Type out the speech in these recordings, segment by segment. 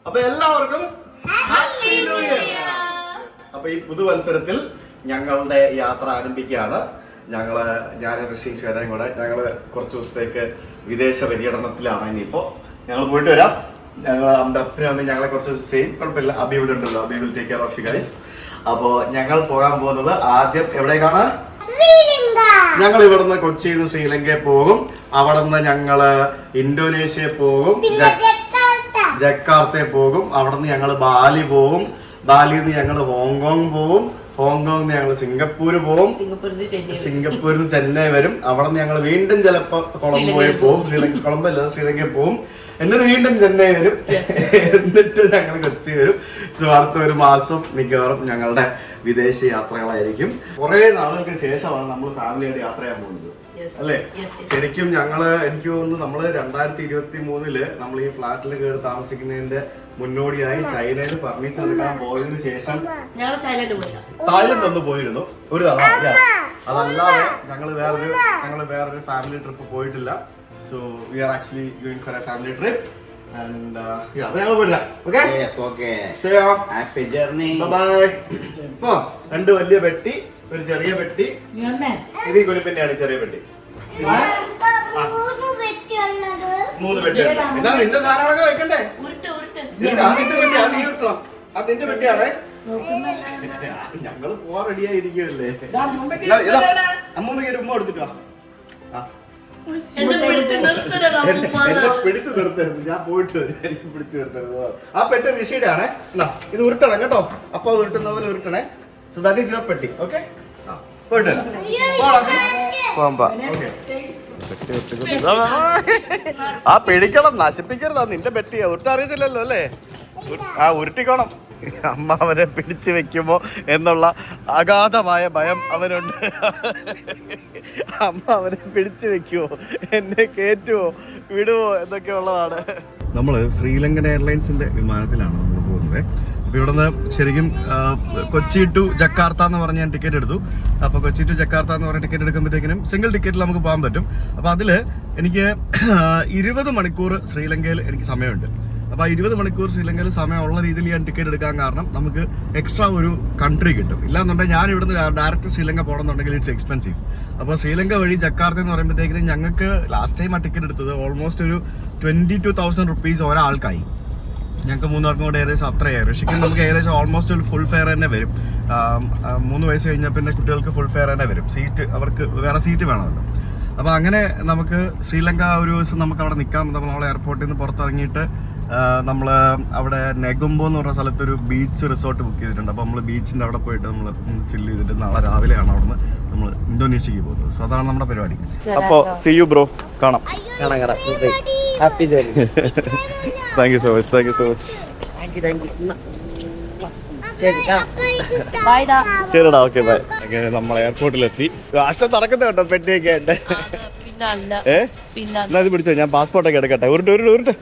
അപ്പൊ എല്ലാവർക്കും happy new year. അപ്പൊ ഈ പുതുവത്സരത്തിൽ ഞങ്ങളുടെ യാത്ര ആരംഭിക്കുകയാണ്. ഞാൻ ഋഷി ശ്വേതയും കൂടെ ഞങ്ങള് കുറച്ച് ദിവസത്തേക്ക് വിദേശ പര്യടനത്തിലാണ്. ഇനിയിപ്പോ ഞങ്ങൾ പോയിട്ട് വരാം. നമ്മുടെ അപ്പനും അമ്മയും ഞങ്ങളെ കുറച്ച് സെയിം കുഴപ്പമില്ല. അബി ഇവിടെ ഉണ്ടല്ലോ, Abi will take care of you guys. അപ്പോ ഞങ്ങൾ പോകാൻ പോകുന്നത് ആദ്യം എവിടേക്കാണ്? ഞങ്ങൾ ഇവിടുന്ന് കൊച്ചിയിൽ നിന്ന് ശ്രീലങ്കയിൽ പോകും. അവിടെ നിന്ന് ഞങ്ങള് ഇന്തോനേഷ്യയിൽ പോകും, ജക്കാർത്തയിൽ പോകും. അവിടെ നിന്ന് ഞങ്ങൾ ബാലി പോകും. ബാലിയിൽ നിന്ന് ഞങ്ങൾ ഹോങ്കോങ് പോകും. ഹോങ്കോങ്ങിൽ നിന്ന് ഞങ്ങൾ സിംഗപ്പൂര് പോകും. സിംഗപ്പൂരിൽ നിന്ന് ചെന്നൈ വരും. അവിടെ നിന്ന് ഞങ്ങൾ വീണ്ടും ചിലപ്പോ കൊളംബോയിൽ പോകും. കൊളംബോ അല്ല, ശ്രീലങ്കയിൽ പോകും. എന്നിട്ട് വീണ്ടും ചെന്നൈ വരും. എന്നിട്ട് ഞങ്ങൾ കൊച്ചി വരും. സോ അടുത്ത ഒരു മാസം മിക്കവാറും ഞങ്ങളുടെ വിദേശ യാത്രകളായിരിക്കും. കുറെ നാളുകൾക്ക് ശേഷമാണ് നമ്മൾ ഫാമിലിയായിട്ട് യാത്ര ചെയ്യാൻ പോകുന്നത്, അല്ലേ? ശരിക്കും എനിക്ക് തോന്നുന്നു നമ്മള് 2023 നമ്മൾ ഈ ഫ്ലാറ്റിൽ കയറി താമസിക്കുന്നതിന്റെ മുന്നോടിയായി ചൈനയിൽ ഫർണിച്ചർ എടുക്കാൻ പോയതിനു ശേഷം തായ്ലൻഡ് ഒന്ന് പോയിരുന്നു ഒരു തവണ. അതല്ലാതെ ഞങ്ങൾ വേറൊരു ഫാമിലി ട്രിപ്പ് പോയിട്ടില്ല. So we are actually going for A family trip. രണ്ട് വലിയ പെട്ടി, ഒരു ചെറിയ പെട്ടി. ഇത് ഈ കുലിപ്പിന്റെയാണ് ചെറിയ പെട്ടി. 3 പെട്ടി. എന്നാ നിന്റെ സാധനങ്ങളൊക്കെ വെക്കണ്ടേ? നിന്റെ പെട്ടിയാണേ. ഞങ്ങള് പോവാൻ റെഡിയായിരിക്കുമല്ലേ? അമ്മൂമ്മക്ക് ഒരു ഉമ്മ എടുത്തിട്ടോ. എന്നെ പിടിച്ചു നിർത്തരുത്, ഞാൻ പോയിട്ട് എനിക്ക് പിടിച്ചു നിർത്തരുത്. ആ പെട്ടി ഋഷിയുടെ ആണേ. ഇത് ഉരുട്ടണം കേട്ടോ. അപ്പൊ ഉരുട്ടുന്ന പോലെ ഉരുട്ടണേ. സോ ദാറ്റ് ഈസ് യുവർ പെട്ടി. ഓക്കെ, പോയിട്ട് ആ പിടിക്കണം, നശിപ്പിക്കരുതാ. നിന്റെ പെട്ടിയാ, ഉരുട്ടറിയത്തില്ലല്ലോ അല്ലേ? ആ ഉരുട്ടിക്കോണം. അമ്മ അവനെ പിടിച്ചു വെക്കുമോ എന്നുള്ള അഗാധമായ ഭയം അവനുണ്ട്. അമ്മ അവനെ പിടിച്ചു വെക്കുമോ, എന്നെ കയറ്റുമോ, വിടുവോ എന്നൊക്കെ ഉള്ളതാണ്. നമ്മള് ശ്രീലങ്കൻ എയർലൈൻസിന്റെ വിമാനത്തിലാണ് നമ്മൾ പോകുന്നത്. അപ്പൊ ഇവിടുന്ന് ശരിക്കും കൊച്ചി ടു ജക്കാർത്ത എന്ന് പറഞ്ഞ് ഞാൻ ടിക്കറ്റ് എടുത്തു. അപ്പൊ കൊച്ചി ടു ജക്കാർത്ത എന്ന് പറഞ്ഞ ടിക്കറ്റ് എടുക്കുമ്പോഴത്തേക്കിനും സിംഗിൾ ടിക്കറ്റിൽ നമുക്ക് പോകാൻ പറ്റും. അപ്പൊ അതില് എനിക്ക് 20 മണിക്കൂർ ശ്രീലങ്കയിൽ എനിക്ക് സമയമുണ്ട്. അപ്പോൾ 20 മണിക്കൂർ ശ്രീലങ്കയിൽ സമയമുള്ള രീതിയിൽ ഞാൻ ടിക്കറ്റ് എടുക്കാൻ കാരണം നമുക്ക് എക്സ്ട്രാ ഒരു കൺട്രി കിട്ടും. ഇല്ലാന്നുണ്ടെങ്കിൽ ഞാൻ ഇവിടുന്ന് ഡയറക്റ്റ് ശ്രീലങ്ക പോകണമെന്നുണ്ടെങ്കിൽ ഇറ്റ്സ് എക്സ്പെൻസീവ്. അപ്പോൾ ശ്രീലങ്ക വഴി ജക്കാർത്ത എന്ന് പറയുമ്പോഴത്തേക്കിനും ഞങ്ങൾക്ക് ലാസ്റ്റ് ടൈം ആ ടിക്കറ്റ് എടുത്തത് ഓൾമോസ്റ്റ് ഒരു 22,000 റുപ്പീസ് ഒരാൾക്കായി. ഞങ്ങൾക്ക് 3 പേർക്കും കൂടെ ഏകദേശം അത്രയായി. ഋഷിക്കും നമുക്ക് ഏകദേശം ഓൾമോസ്റ്റ് ഒരു ഫുൾ ഫെയർ തന്നെ വരും. 3 വയസ്സ് കഴിഞ്ഞാൽ പിന്നെ കുട്ടികൾക്ക് ഫുൾ ഫെയർ തന്നെ വരും. സീറ്റ് അവർക്ക് വേറെ സീറ്റ് വേണമല്ലോ. അപ്പോൾ അങ്ങനെ നമുക്ക് ശ്രീലങ്ക ഒരു ദിവസം നമുക്ക് അവിടെ നിൽക്കാം. നമ്മൾ എയർപോർട്ടിൽ നിന്ന് പുറത്തിറങ്ങിയിട്ട് നമ്മൾ അവിടെ നെഗുംബോ എന്ന് പറഞ്ഞ സ്ഥലത്തൊരു ബീച്ച് റിസോർട്ട് ബുക്ക് ചെയ്തിട്ടുണ്ട്. അപ്പോൾ നമ്മൾ ബീച്ചിൻ്റെ അവിടെ പോയിട്ട് നമ്മൾ ചില്ല് ചെയ്തിട്ട് നാളെ രാവിലെയാണ് അവിടുന്ന് നമ്മൾ ഇന്തോനേഷ്യക്ക് പോകുന്നത്. സോ അതാണ് നമ്മുടെ പരിപാടി. അപ്പോൾ സീ യു ബ്രോ, കാണാം. Happy journey. Thank you so much. ശരിടാ, ഓക്കെ ബൈ. നമ്മൾ എയർപോർട്ടിലെത്തി. രാഷ്ട്രം നടക്കുന്ന കേട്ടോ പെട്ടിയൊക്കെ ആയിട്ട്. എന്നാ ഇത് പിടിച്ചോ, ഞാൻ പാസ്പോർട്ടൊക്കെ എടുക്കട്ടെ. ഉരുട്ട്.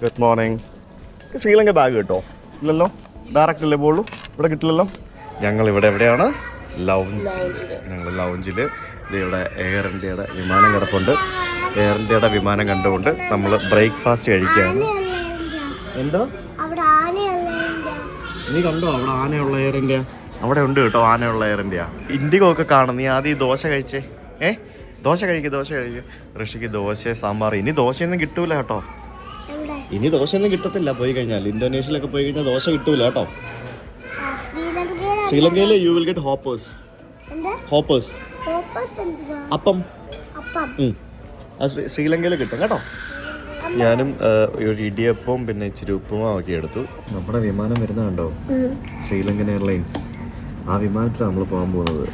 Good morning. ശ്രീലങ്ക ബാഗ് കിട്ടോ? ഇല്ലല്ലോ, ഡയറക്റ്റ് അല്ലേ പോകുള്ളൂ. ഇവിടെ കിട്ടില്ലല്ലോ. ഞങ്ങൾ ഇവിടെ എവിടെയാണ്? ഞങ്ങൾ ലൗഞ്ചിൽ ഇവിടെ എയർ ഇന്ത്യയുടെ വിമാനം കിടപ്പുണ്ട്. എയർ ഇന്ത്യയുടെ വിമാനം കണ്ടുകൊണ്ട് നമ്മൾ ബ്രേക്ക്ഫാസ്റ്റ് കഴിക്കുകയാണ്. എന്താ നീ കണ്ടോ അവിടെ ആനയുള്ള എയർ ഇന്ത്യ? അവിടെ ഉണ്ട് കേട്ടോ ആനയുള്ള എയർ ഇന്ത്യ. ഇൻഡിഗോ ഒക്കെ കാണും. നീ ആദ്യം ദോശ കഴിച്ചേ. ദോശ കഴിക്കും. ഋഷിക്ക് ദോശ, സാമ്പാർ. ഇനി ദോശയൊന്നും കിട്ടൂല കേട്ടോ. ഇനി ദോശയൊന്നും കിട്ടത്തില്ല പോയി കഴിഞ്ഞാൽ. ഇന്തോനേഷ്യയിലൊക്കെ പോയി കഴിഞ്ഞാൽ ദോശ കിട്ടൂല കേട്ടോ. ശ്രീലങ്കയിൽ യു വിൽ ഗെറ്റ് ഹോപ്പേഴ്സ്. അപ്പം ശ്രീലങ്കയിൽ കിട്ടും കേട്ടോ. ഞാനും ഒരു ഇടിയപ്പവും പിന്നെ ഇച്ചിരി ഉപ്പുമാവൊക്കെ എടുത്തു. നമ്മുടെ വിമാനം വരുന്ന കണ്ടോ? ശ്രീലങ്കൻ എയർലൈൻസ്. ആ വിമാനത്തിലാണ് നമ്മൾ പോകാൻ പോകുന്നത്.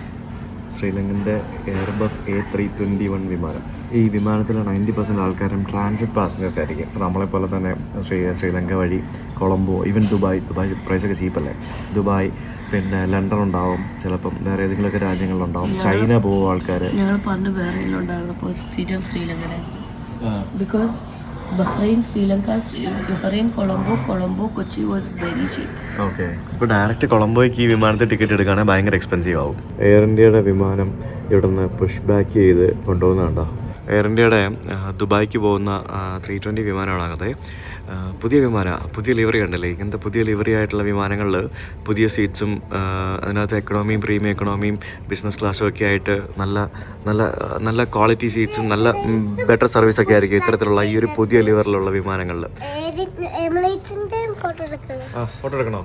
ശ്രീലങ്കൻ്റെ എയർബസ് A321 വിമാനം. ഈ വിമാനത്തിൽ 90% ആൾക്കാരും ട്രാൻസിറ്റ് പാസഞ്ചേഴ്സ് ആയിരിക്കും. അപ്പോൾ നമ്മളെപ്പോലെ തന്നെ ശ്രീലങ്ക വഴി കൊളംബോ, ഈവൻ ദുബായ് പ്രൈസൊക്കെ ചീപ്പല്ലേ. ദുബായ്, പിന്നെ ലണ്ടൻ ഉണ്ടാവും, ചിലപ്പം വേറെ ഏതെങ്കിലുമൊക്കെ രാജ്യങ്ങളിലുണ്ടാവും. ചൈന പോകും ആൾക്കാർ. ഞങ്ങൾ പറഞ്ഞു ബഹ്റൈനിലുണ്ടായിരുന്നു സ്ഥിരം ശ്രീലങ്കനെ. Because Bahrain, Sri Lanka, Bahrain, Colombo, Kochi was very cheap. Okay, ഇപ്പോൾ ഡയറക്റ്റ് കൊളംബോയ്ക്ക് ഈ വിമാനത്തിൽ ടിക്കറ്റ് എടുക്കുകയാണെങ്കിൽ ഭയങ്കര എക്സ്പെൻസീവ് ആവും. എയർ ഇന്ത്യയുടെ വിമാനം ഇവിടെ നിന്ന് പുഷ് ബാക്ക് ചെയ്ത് കൊണ്ടുപോകുന്നുണ്ടോ? എയർ ഇന്ത്യയുടെ ദുബായ്ക്ക് പോകുന്ന 320 വിമാനമാണത്. പുതിയ പുതിയ ലിവറി ഉണ്ടല്ലേ, ഇങ്ങനത്തെ പുതിയ ലിവറി ആയിട്ടുള്ള വിമാനങ്ങളിൽ പുതിയ സീറ്റ്സും അതിനകത്ത് എക്കണോമിയും പ്രീമിയം എക്കണോമിയും ബിസിനസ് ക്ലാസ്സും ഒക്കെ ആയിട്ട് നല്ല നല്ല നല്ല ക്വാളിറ്റി സീറ്റ്സും നല്ല ബെറ്റർ സർവീസൊക്കെ ആയിരിക്കും ഇത്തരത്തിലുള്ള ഈ ഒരു പുതിയ ലിവറിലുള്ള വിമാനങ്ങളിൽ. ഫോട്ടോ എടുക്കണോ?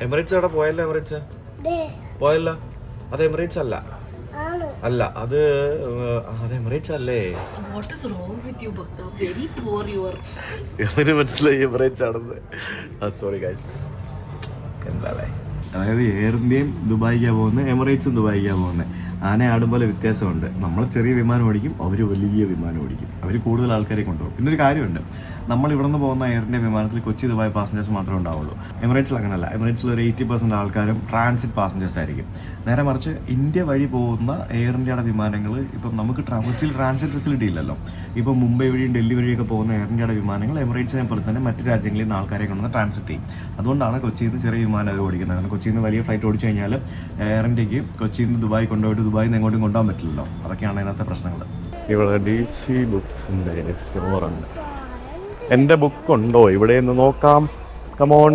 എമിറേറ്റ്സ് അവിടെ പോയല്ലോ. എമിറേറ്റ്സ് പോയല്ലോ. അത് എമിറേറ്റ്സ് അല്ല, അല്ല അത് എമിറേറ്റ്സ് അല്ലേ? ഇവന് മനസ്സിലായി എമിറേറ്റ്സ് ആണെന്ന്. Sorry guys. എന്താ അതായത് എയർ ഇന്ത്യയും ദുബായിക്കാണ് പോകുന്നത്, എമിറേറ്റ്സും ദുബായിക്കാണ് പോകുന്നത്. ആനെ ആടും പോലെ വ്യത്യാസമുണ്ട്. നമ്മൾ ചെറിയ വിമാനം ഓടിക്കും, അവർ വലിയ വിമാനം ഓടിക്കും, അവർ കൂടുതൽ ആൾക്കാരെ കൊണ്ടുപോകും. പിന്നെ ഒരു കാര്യമുണ്ട്, നമ്മൾ ഇവിടെ നിന്ന് പോകുന്ന എയർ ഇന്ത്യ വിമാനത്തിൽ കൊച്ചി ദുബായ് പാസഞ്ചേഴ്സ് മാത്രമേ ഉണ്ടാവുള്ളൂ. എമിറേറ്റ്സിൽ അങ്ങനല്ല. എമിറേറ്റ്സിൽ ഒരു 80% ആൾക്കാരും ട്രാൻസിറ്റ് പാസഞ്ചേഴ്സ് ആയിരിക്കും. നേരെ മറിച്ച് ഇന്ത്യ വഴി പോകുന്ന എയർ ഇന്ത്യയുടെ വിമാനങ്ങൾ ഇപ്പം നമുക്ക് കൊച്ചിയിൽ ട്രാൻസിറ്റ് ഫെസിലിറ്റി ഇല്ലല്ലോ. ഇപ്പം മുംബൈ വഴിയും ഡൽഹി വഴിയൊക്കെ പോകുന്ന എയർ ഇന്ത്യയുടെ വിമാനങ്ങൾ എമിറേറ്റ്സിനെ പോലെ തന്നെ മറ്റ് രാജ്യങ്ങളിൽ നിന്ന് ആൾക്കാരെ കൊണ്ടുവന്ന് ട്രാൻസിറ്റ് ചെയ്യും. അതുകൊണ്ടാണ് കൊച്ചിയിൽ നിന്ന് ചെറിയ വിമാനം അവർ ഓടിക്കുന്നത്. കാരണം കൊച്ചിയിൽ നിന്ന് വലിയ ഫ്ലൈറ്റ് ഓടിച്ചു കഴിഞ്ഞാൽ എയർ ഇന്ത്യക്ക് കൊച്ചിയിൽ നിന്ന് ദുബായ് കൊണ്ടുപോയിട്ട് ദുബായിൽ നിന്ന് എങ്ങോട്ടും കൊണ്ടുപോകാൻ പറ്റില്ലല്ലോ. അതൊക്കെയാണ് അതിനകത്തെ പ്രശ്നങ്ങൾ. ഇവിടെ DC ബുക്സിൻ്റെ ഉണ്ട്. എൻ്റെ ബുക്കുണ്ടോ ഇവിടെ എന്ന് നോക്കാം. കമോൺ,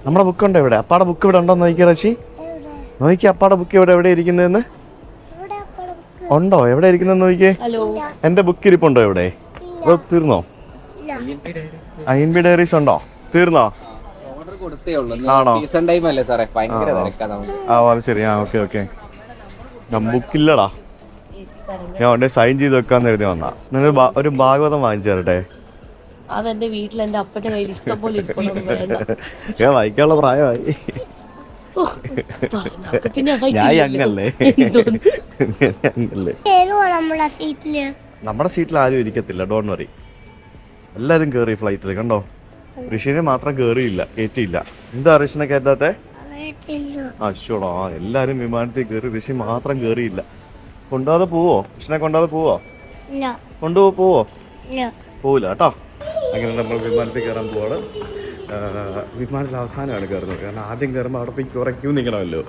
നമ്മുടെ ബുക്കുണ്ടോ ഇവിടെ? അപ്പാടെ ബുക്ക് ഇവിടെ ഉണ്ടോ നോക്കിയാ റഷി? നോക്കി അപ്പാടെ ബുക്ക് എവിടെ ഇരിക്കുന്നതെന്ന് ഉണ്ടോ? എവിടെ ഇരിക്കുന്നതെന്ന് നോക്കിയേ. എൻ്റെ ബുക്ക് ഇരിപ്പുണ്ടോ ഇവിടെ? തീർന്നോ? INB ഡയറീസ് ഉണ്ടോ? തീർന്നോ? ആണോ? അത് ശരി. ഓക്കെ. ബുക്കില്ലടാ, ഞാൻ ഉടനെ സൈൻ ചെയ്ത് വെക്കാന്ന് എഴുതി വന്നാ. നിങ്ങൾ ഒരു ഭാഗവതം വാങ്ങിച്ചു തരട്ടെ? അതെന്റെ വീട്ടിൽ എന്റെ അപ്പന്റെ കയ്യിൽ ഇഷ്ടം പോലെ ഞാൻ വായിക്കാനുള്ള പ്രായമായി. ഞാൻ അങ്ങല്ലേ. നമ്മുടെ സീറ്റിൽ ആരും ഇരിക്കത്തില്ല, ഡോൺ വറി. എല്ലാരും കേറി ഫ്ലൈറ്റിൽ. കണ്ടോ, ഋഷിനെ മാത്രം കേറിയില്ല, കയറ്റിയില്ല. എന്താ ഋഷിനെ കയറ്റാത്തെ? അശ്വടാ, എല്ലാരും വിമാനത്തിൽ കയറി, ഋഷി മാത്രം കേറിയില്ല. കൊണ്ടുപോകാതെ പോവോ? ഋഷിനെ കൊണ്ടുപോകാതെ പോവോ? പോവോ? പോവില്ല കേട്ടോ. അങ്ങനെ നമ്മൾ വിമാനത്തിൽ കയറാൻ പോവാണ്. വിമാനത്തിൽ അവസാനമാണ് കയറുന്നത്. കാരണം ആദ്യം കയറുമ്പോൾ അവിടെ പോയി കുറേ ക്യൂ നിൽക്കണമല്ലോ.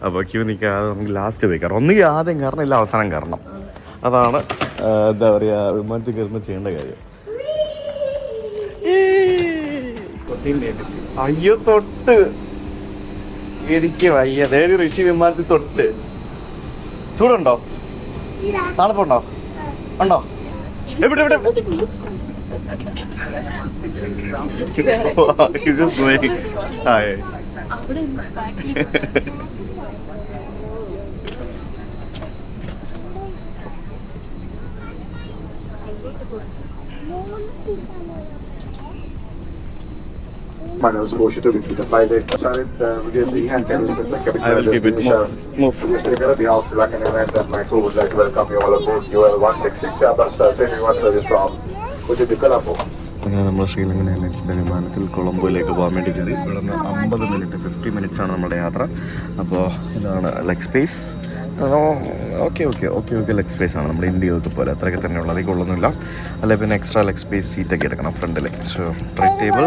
അപ്പോൾ ക്യൂ നിൽക്കാതെ നമുക്ക് ലാസ്റ്റ് പോയി കയറാം. ഒന്നുകിൽ ആദ്യം കയറണം, ഇല്ല അവസാനം കയറണം. അതാണ് എന്താ പറയുക, വിമാനത്തിൽ കയറുമ്പോൾ ചെയ്യേണ്ട കാര്യം. അയ്യോ, തൊട്ട് എനിക്ക് വയ്യ. അതായത് ഋഷി വിമാനത്തിൽ തൊട്ട്. ചൂടുണ്ടോ? തണുപ്പുണ്ടോ? ഉണ്ടോ? എവിടെ? He's just going. Hi. My nose goes to the pilot. We give the hand like I will give it move. The house like an event and my crew would like to welcome you all aboard UL 166 Airbus 331 service from Colombo. അങ്ങനെ നമ്മൾ ശ്രീലങ്കൻ എയർലൈൻസിൻ്റെ വിമാനത്തിൽ കൊളംബോയിലേക്ക് പോകാൻ വേണ്ടി കയറി. ഇവിടെ നിന്ന് 50 minutes ആണ് നമ്മുടെ യാത്ര. അപ്പോൾ ഇതാണ് leg space. Okay leg space ആണ്. നമ്മുടെ ഇന്ത്യയൊക്കെ പോലെ അത്രയൊക്കെ തന്നെ ഉള്ളത്, അതിൽ കൊള്ളുന്നില്ല. അല്ലെങ്കിൽ പിന്നെ എക്സ്ട്രാ ലെഗ് സ്പേസ് സീറ്റൊക്കെ എടുക്കണം ഫ്രണ്ടിൽ. സോ ട്രൈ ടേബിൾ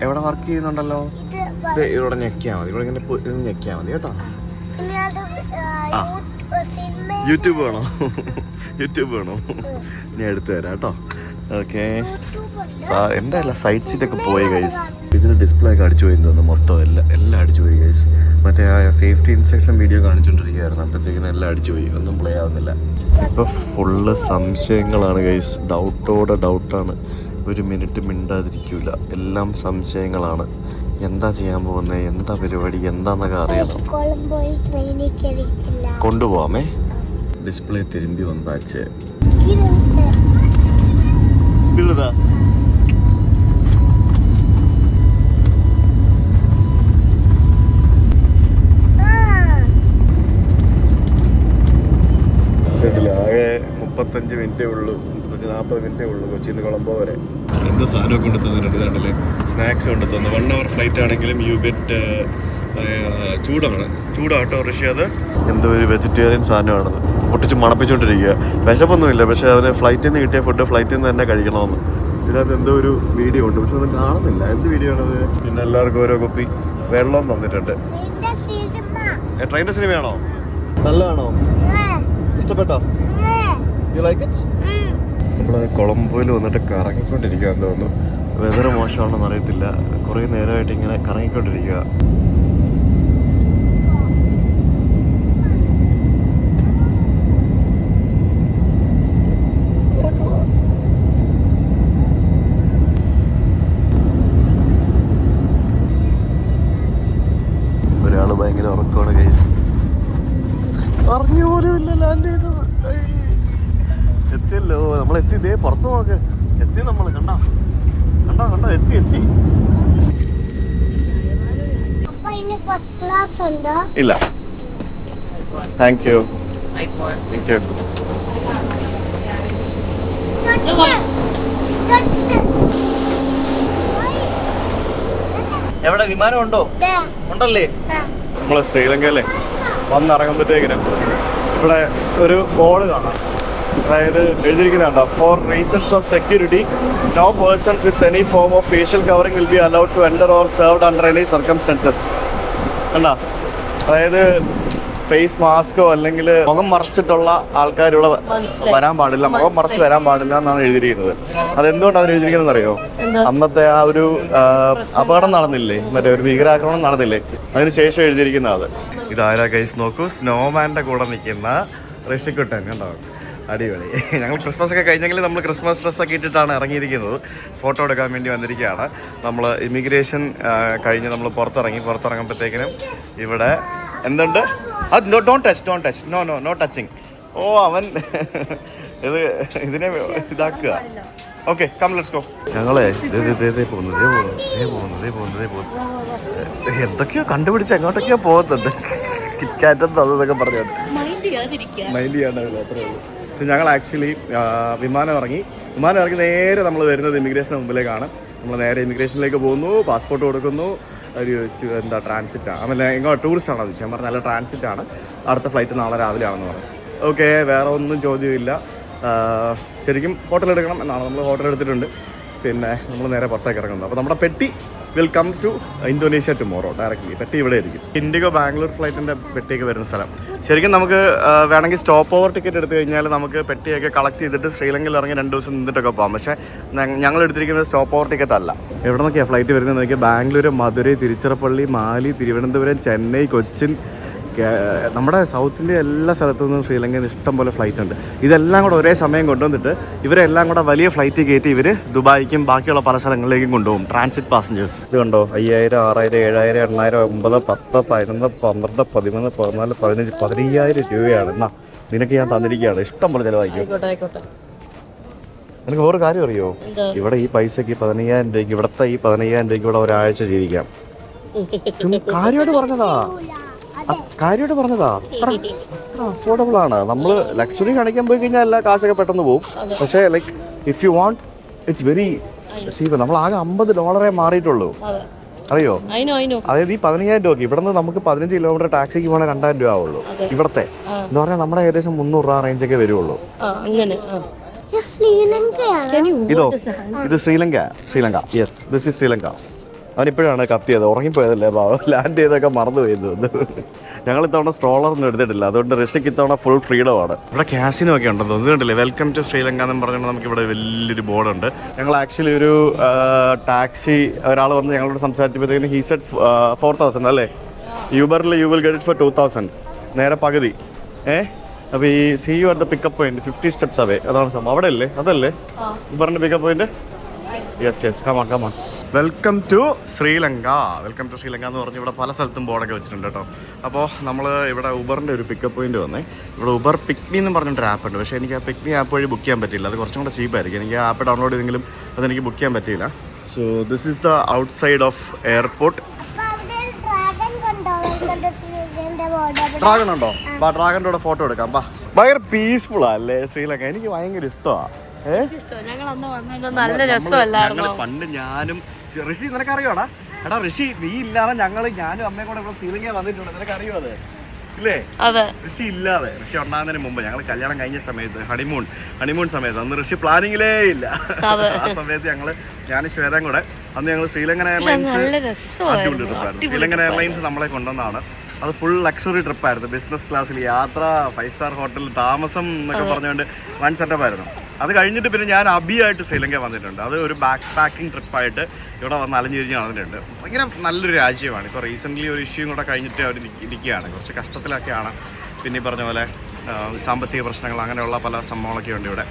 എവിടെ വർക്ക് ചെയ്യുന്നുണ്ടല്ലോ. ഇവിടെ ഞെക്കിയാൽ മതി, ഇവിടെ ഇങ്ങനെ ഞെക്കിയാൽ മതി കേട്ടോ. യൂട്യൂബ് വേണോ? ഞാൻ എടുത്തു തരാം കേട്ടോ. ഓക്കെ, എൻ്റെ അല്ല സൈഡ് സീറ്റൊക്കെ പോയി ഗൈസ്. ഇതിന് ഡിസ്പ്ലേ ഒക്കെ അടിച്ചു പോയി തോന്നുന്നു. മൊത്തം എല്ലാം അടിച്ചു പോയി ഗൈസ്. മറ്റേ ആ സേഫ്റ്റി ഇൻസ്ട്രക്ഷൻ വീഡിയോ കാണിച്ചുകൊണ്ടിരിക്കുകയായിരുന്നു, അപ്പോഴത്തേക്കിനും എല്ലാം അടിച്ചു പോയി, ഒന്നും പ്ലേ ആവുന്നില്ല. ഇപ്പോൾ ഫുള്ള് സംശയങ്ങളാണ് ഗൈസ്. ഡൗട്ടാണ്. ഒരു മിനിറ്റ് മിണ്ടാതിരിക്കില്ല. എല്ലാം സംശയങ്ങളാണ്. എന്താ ചെയ്യാൻ പോകുന്നത്, എന്താ പരിപാടി, എന്താന്നൊക്കെ അറിയണം. കൊണ്ടുപോവാമേ. ഡിസ്പ്ലേ തിരുമ്പി വന്നാച്ച്. സ്പീഡ് ആകെ 35 മിനിറ്റേ ഉള്ളൂ, 40 മിനിറ്റേ ഉള്ളൂ കൊച്ചിയിൽ നിന്ന് കൊളംബോ വരെ. എന്തോ സാധനമൊക്കെ കൊണ്ട് തന്നിട്ടുണ്ട് കണ്ടില്ലേ, സ്നാക്സ് കൊണ്ട് തന്നു. 1 hour ഫ്ലൈറ്റ് ആണെങ്കിലും യു ഗെറ്റ് ചൂടാട്ടോ ഋഷി. അത് എന്തോ ഒരു വെജിറ്റേറിയൻ സാധനമാണത്, പൊട്ടിച്ച് മണപ്പിച്ചുകൊണ്ടിരിക്കുക. വിശപ്പൊന്നുമില്ല, പക്ഷേ അതിന് ഫ്ലൈറ്റിൽ നിന്ന് കിട്ടിയ ഫുഡ് ഫ്ലൈറ്റിൽ നിന്ന് തന്നെ കഴിക്കണമെന്ന്. ഇതിനകത്ത് എന്തോ ഒരു വീഡിയോ ഉണ്ട്, പക്ഷെ ഒന്നും കാണുന്നില്ല. എന്ത് വീഡിയോ ആണത്? പിന്നെ എല്ലാവർക്കും ഓരോ കുപ്പി വെള്ളം തന്നിട്ടുണ്ട്. ട്രെയിനിൻ്റെ സിനിമയാണോ? നല്ലതാണോ? ഇഷ്ടപ്പെട്ടോ? You like it? നമ്മൾ കൊളംബോയിൽ വന്നിട്ട് കറങ്ങിക്കൊണ്ടിരിക്കുകയെന്ന് തോന്നുന്നു. വെതർ മോശമാണെന്ന് അറിയത്തില്ല, കുറേ നേരമായിട്ട് ഇങ്ങനെ കറങ്ങിക്കൊണ്ടിരിക്കുക. ഒരാൾ ഭയങ്കര ഉറക്കമാണ് ഗൈസ്. അറിഞ്ഞു പോലുമില്ല ലാൻഡ് ചെയ്തത്. എത്തിയല്ലോ, നമ്മളെത്തി. ഇതേ പുറത്ത് നോക്ക്, എത്തി നമ്മൾ. കണ്ടോ കണ്ടോ കണ്ടോ, എത്തി എത്തി. ഇല്ല, താങ്ക് യു താങ്ക് യു. എവിടെ വിമാനം ഉണ്ടോ? ഉണ്ടല്ലേ. നമ്മള് ശ്രീലങ്കയിലെ വന്നിറങ്ങുമ്പോഴത്തേക്കിന് ഇവിടെ ഒരു ബോർഡ് കാണാം. അതായത് എഴുതിയിരിക്കുന്നുണ്ടോ, for reasons of security no persons with any form of facial covering will be allowed to enter or served under any circumstances. കണ്ടാ, അതായത് ഫേസ് മാസ്കോ അല്ലെങ്കിൽ മുഖം മറച്ചിട്ടുള്ള ആൾക്കാരിവിടെ വരാൻ പാടില്ല, മുഖം മറച്ച് വരാൻ പാടില്ല എന്നാണ് എഴുതിയിരിക്കുന്നത്. അതെന്തുകൊണ്ട് അവർ എഴുതിയിരിക്കുന്നത് അറിയോ? അന്നത്തെ ആ ഒരു അപകടം നടന്നില്ലേ, മറ്റേ ഒരു ഭീകരാക്രമണം നടന്നില്ലേ, അതിനുശേഷം എഴുതിയിരിക്കുന്ന അത്. ഇതാരാ ഗൈസ് നോക്കൂ, സ്നോമാൻ്റെ കൂടെ നിൽക്കുന്ന ഋഷിക്കുട്ടൻ. കണ്ടോ, അടിപൊളി. ഞങ്ങൾ ക്രിസ്മസ് ഒക്കെ കഴിഞ്ഞെങ്കിൽ നമ്മൾ ക്രിസ്മസ് ഡ്രസ്സൊക്കെ ഇട്ടിട്ടാണ് ഇറങ്ങിയിരിക്കുന്നത്. ഫോട്ടോ എടുക്കാൻ വേണ്ടി വന്നിരിക്കുകയാണ്. നമ്മൾ ഇമിഗ്രേഷൻ കഴിഞ്ഞ് നമ്മൾ പുറത്തിറങ്ങുമ്പോഴത്തേക്കിനും ഇവിടെ എന്തുണ്ട്? അത് ഡോണ്ട് ടച്ച്, നോ ടച്ചിങ്. ഓ, അവൻ ഇതിനെ ഇതാക്കുക. Okay, come let's go. ഞങ്ങളെ പോകുന്നു എന്തൊക്കെയോ കണ്ടുപിടിച്ച് എങ്ങോട്ടൊക്കെയോ പോകുന്നുണ്ട്. കിറ്റ്കാറ്റെന്ന് അതൊക്കെ പറഞ്ഞോണ്ട് മൈൻഡ് ചെയ്യാണ്ടാവില്ല, അത്രേ ഉള്ളൂ. പക്ഷെ ഞങ്ങൾ ആക്ച്വലി വിമാനം ഇറങ്ങി നേരെ നമ്മൾ വരുന്നത് ഇമിഗ്രേഷന് മുമ്പിലേക്കാണ്. നമ്മൾ നേരെ ഇമിഗ്രേഷനിലേക്ക് പോകുന്നു, പാസ്പോർട്ട് കൊടുക്കുന്നു. ഒരു എന്താ ട്രാൻസിറ്റാണ്, ആಮೇಲೆ ടൂറിസ്റ്റാണ് അത്. ഞാൻ പറഞ്ഞ നല്ല ട്രാൻസിറ്റാണ്. അടുത്ത ഫ്ലൈറ്റ് നാളെ രാവിലെ ആണെന്ന് പറഞ്ഞു. ഓക്കെ, വേറെ ഒന്നും ചോദ്യമില്ല. ശരിക്കും ഹോട്ടൽ എടുക്കണം എന്നാണ്. നമ്മൾ ഹോട്ടൽ എടുത്തിട്ടുണ്ട്. പിന്നെ നമ്മൾ നേരെ പുറത്തേക്ക് ഇറങ്ങുന്നത്. അപ്പോൾ നമ്മുടെ പെട്ടി will come to Indonesia tomorrow directly. പെട്ടി ഇവിടെ ആയിരിക്കും. ഇൻഡിഗോ ബാംഗ്ലൂർ ഫ്ലൈറ്റിൻ്റെ പെട്ടിയൊക്കെ വരുന്ന സ്ഥലം. ശരിക്കും നമുക്ക് വേണമെങ്കിൽ സ്റ്റോപ്പ് ഓവർ ടിക്കറ്റ് എടുത്തു കഴിഞ്ഞാൽ നമുക്ക് പെട്ടിയൊക്കെ കളക്ട് ചെയ്തിട്ട് ശ്രീലങ്കയിൽ ഇറങ്ങി 2 ദിവസം നിന്നിട്ടൊക്കെ പോകാം. പക്ഷേ ഞങ്ങൾ എടുത്തിരിക്കുന്നത് സ്റ്റോപ്പ് ഓവർ ടിക്കറ്റ് അല്ല. എവിടെ നിന്നൊക്കെയാണ് ഫ്ലൈറ്റ് വരുന്നത് നോക്കിയാൽ ബാംഗ്ലൂർ, മധുരൈ, തിരുച്ചിറപ്പള്ളി, മാലി, തിരുവനന്തപുരം, ചെന്നൈ, കൊച്ചിൻ, നമ്മുടെ സൗത്ത് ഇന്ത്യ എല്ലാ സ്ഥലത്തു നിന്നും ശ്രീലങ്കയിൽ നിന്ന് ഇഷ്ടം പോലെ ഫ്ലൈറ്റ് ഉണ്ട്. ഇതെല്ലാം കൂടെ ഒരേ സമയം കൊണ്ടുവന്നിട്ട് ഇവരെല്ലാം കൂടെ വലിയ ഫ്ലൈറ്റ് കയറ്റി ഇവർ ദുബായിക്കും ബാക്കിയുള്ള പല സ്ഥലങ്ങളിലേക്കും കൊണ്ടുപോകും. Transit passengers. ഇത് കണ്ടോ, 5000, 6000, 7000, 8000, 9, 10, 11, 12, 13, 14, 15, 15000 രൂപയാണ്. എന്നാ നിനക്ക് ഞാൻ തന്നിരിക്കുകയാണ്. ഇഷ്ടം പോലെ ചിലവായിരിക്കും. നിനക്ക് വേറെ കാര്യം അറിയോ? ഇവിടെ ഈ പൈസക്ക് 15000 രൂപയ്ക്ക്, ഇവിടുത്തെ ഈ 15000 രൂപയ്ക്ക് ഇവിടെ ഒരാഴ്ച ജീവിക്കാം. കാര്യമായിട്ട് പറഞ്ഞതാ. അഫോർഡബിൾ ആണ്. നമ്മൾ ലക്ഷറി കാണിക്കാൻ പോയി കഴിഞ്ഞാൽ എല്ലാ കാശൊക്കെ പെട്ടെന്ന് പോകും. പക്ഷേ like if you want it's very cheap. നമ്മൾ ആകെ $50 മാറിയിട്ടുള്ളൂ, അറിയോ? അതായത് ഈ 15000 രൂപയ്ക്ക് ഇവിടെ നിന്ന് നമുക്ക് 15 കിലോമീറ്റർ ടാക്സിക്ക് പോകണേ 2000 രൂപ ആവുള്ളൂ. ഇവിടത്തെ എന്ന് പറഞ്ഞാൽ നമ്മുടെ ഏകദേശം 300 രൂപ റേഞ്ചൊക്കെ വരുള്ളൂ. ഇത് Sri Lanka. Yes, this is Sri Lanka. അവനിപ്പോഴാണ് കത്തിയത്, ഉറങ്ങിപ്പോയതല്ലേ പാവം. ലാൻഡ് ചെയ്തൊക്കെ മറന്നു പോയത്. ഞങ്ങൾ ഇത്തവണ സ്ട്രോളറൊന്നും എടുത്തിട്ടില്ല, അതുകൊണ്ട് ഋഷിക്ക് ഇത്തവണ ഫുൾ ഫ്രീഡം ആണ്. ഇവിടെ ക്യാസിനോ ഒക്കെ ഉണ്ടെന്ന് തോന്നുന്നുണ്ടല്ലേ. വെൽക്കം ടു ശ്രീലങ്ക എന്ന് പറഞ്ഞാൽ നമുക്ക് ഇവിടെ വലിയൊരു ബോർഡുണ്ട്. ഞങ്ങൾ ആക്ച്വലി ഒരു ടാക്സി ഒരാൾ വന്ന് ഞങ്ങളോട് സംസാരിച്ചപ്പോഴത്തേക്കും ഹീ സെഡ് 4000 അല്ലേ. യൂബറിൽ you will get it for 2000, നേരെ പകുതി. അപ്പോൾ ഈ see you at the pickup point 50 steps away. അതാണ് സംഭവം. അവിടെ അല്ലേ, അതല്ലേ യൂബറിൻ്റെ pickup point? Yes, come on. Welcome to Sri Lanka എന്ന് പറഞ്ഞ് ഇവിടെ പല സ്ഥലത്തും ബോർഡൊക്കെ വെച്ചിട്ടുണ്ട് കേട്ടോ. അപ്പോൾ നമ്മൾ ഇവിടെ ഉബറിൻ്റെ ഒരു പിക്കപ്പ് പോയിന്റ് വന്നേ. ഇവിടെ ഉബർ പിക്നി എന്ന് പറഞ്ഞിട്ടൊരു ആപ്പ് ഉണ്ട്. പക്ഷേ എനിക്ക് ആ പിക്നി ആപ്പ് വഴി ബുക്ക് ചെയ്യാൻ പറ്റില്ല. അത് കുറച്ചും കൂടെ ചീപ്പായിരിക്കും. എനിക്ക് ആ ആപ്പ് ഡൗൺലോഡ് ചെയ്തെങ്കിലും അതെനിക്ക് ബുക്ക് ചെയ്യാൻ പറ്റിയില്ല. So this is the out side of airport. Dragon ഉണ്ടോ? ഡ്രാഗൻ്റെ കൂടെ ഫോട്ടോ എടുക്കാം. ഭയങ്കര പീസ്ഫുൾ അല്ലേ ശ്രീലങ്ക? എനിക്ക് ഭയങ്കര ഇഷ്ടമാണ്. പണ്ട് ഞാനും ഋഷി, നിനക്കറിയോടാ? എടാ ഋഷി, നീ ഇല്ലാതെ ഞാനും അമ്മയും കൂടെ ഇവിടെ ശ്രീലങ്ക വന്നിട്ടുണ്ട്. നിനക്കറിയോ അത്? ഇല്ലേ? ഋഷി ഇല്ലാതെ, ഋഷി ഉണ്ടാകുന്നതിന് മുമ്പ് ഞങ്ങൾ കല്യാണം കഴിഞ്ഞ സമയത്ത് ഹണിമൂൺ സമയത്ത്, അന്ന് ഋഷി പ്ലാനിങ്ങിലേ ഇല്ല. ആ സമയത്ത് ഞാനും ശ്വേതയും കൂടെ അന്ന് ഞങ്ങൾ ശ്രീലങ്കൻ എയർലൈൻസ് അടിപൊളി ട്രിപ്പായിരുന്നു. ശ്രീലങ്കൻ എയർലൈൻസ് നമ്മളെ കൊണ്ടുവന്നതാണ്. അത് ഫുൾ ലക്ഷറി ട്രിപ്പായിരുന്നു. ബിസിനസ് ക്ലാസ്സിൽ യാത്ര, 5 സ്റ്റാർ ഹോട്ടലിൽ താമസം എന്നൊക്കെ പറഞ്ഞുകൊണ്ട് വൺ സെറ്റപ്പായിരുന്നു. അത് കഴിഞ്ഞിട്ട് പിന്നെ ഞാൻ അബിയായിട്ട് ശ്രീലങ്ക വന്നിട്ടുണ്ട്. അത് ഒരു ബാക്ക് പാക്കിംഗ് ട്രിപ്പായിട്ട് ഇവിടെ വന്ന് അലഞ്ഞിരിഞ്ഞ് നടന്നിട്ടുണ്ട്. ഭയങ്കര നല്ലൊരു രാജ്യമാണ്. ഇപ്പോൾ റീസെൻ്റ്ലി ഒരു ഇഷ്യൂ കൂടെ കഴിഞ്ഞിട്ട് അവർ ഇരിക്കുകയാണ്. കുറച്ച് കഷ്ടത്തിലൊക്കെയാണ്. പിന്നെ ഈ പറഞ്ഞ പോലെ സാമ്പത്തിക പ്രശ്നങ്ങൾ അങ്ങനെയുള്ള പല സംഭവങ്ങളൊക്കെ ഉണ്ട് ഇവിടെ.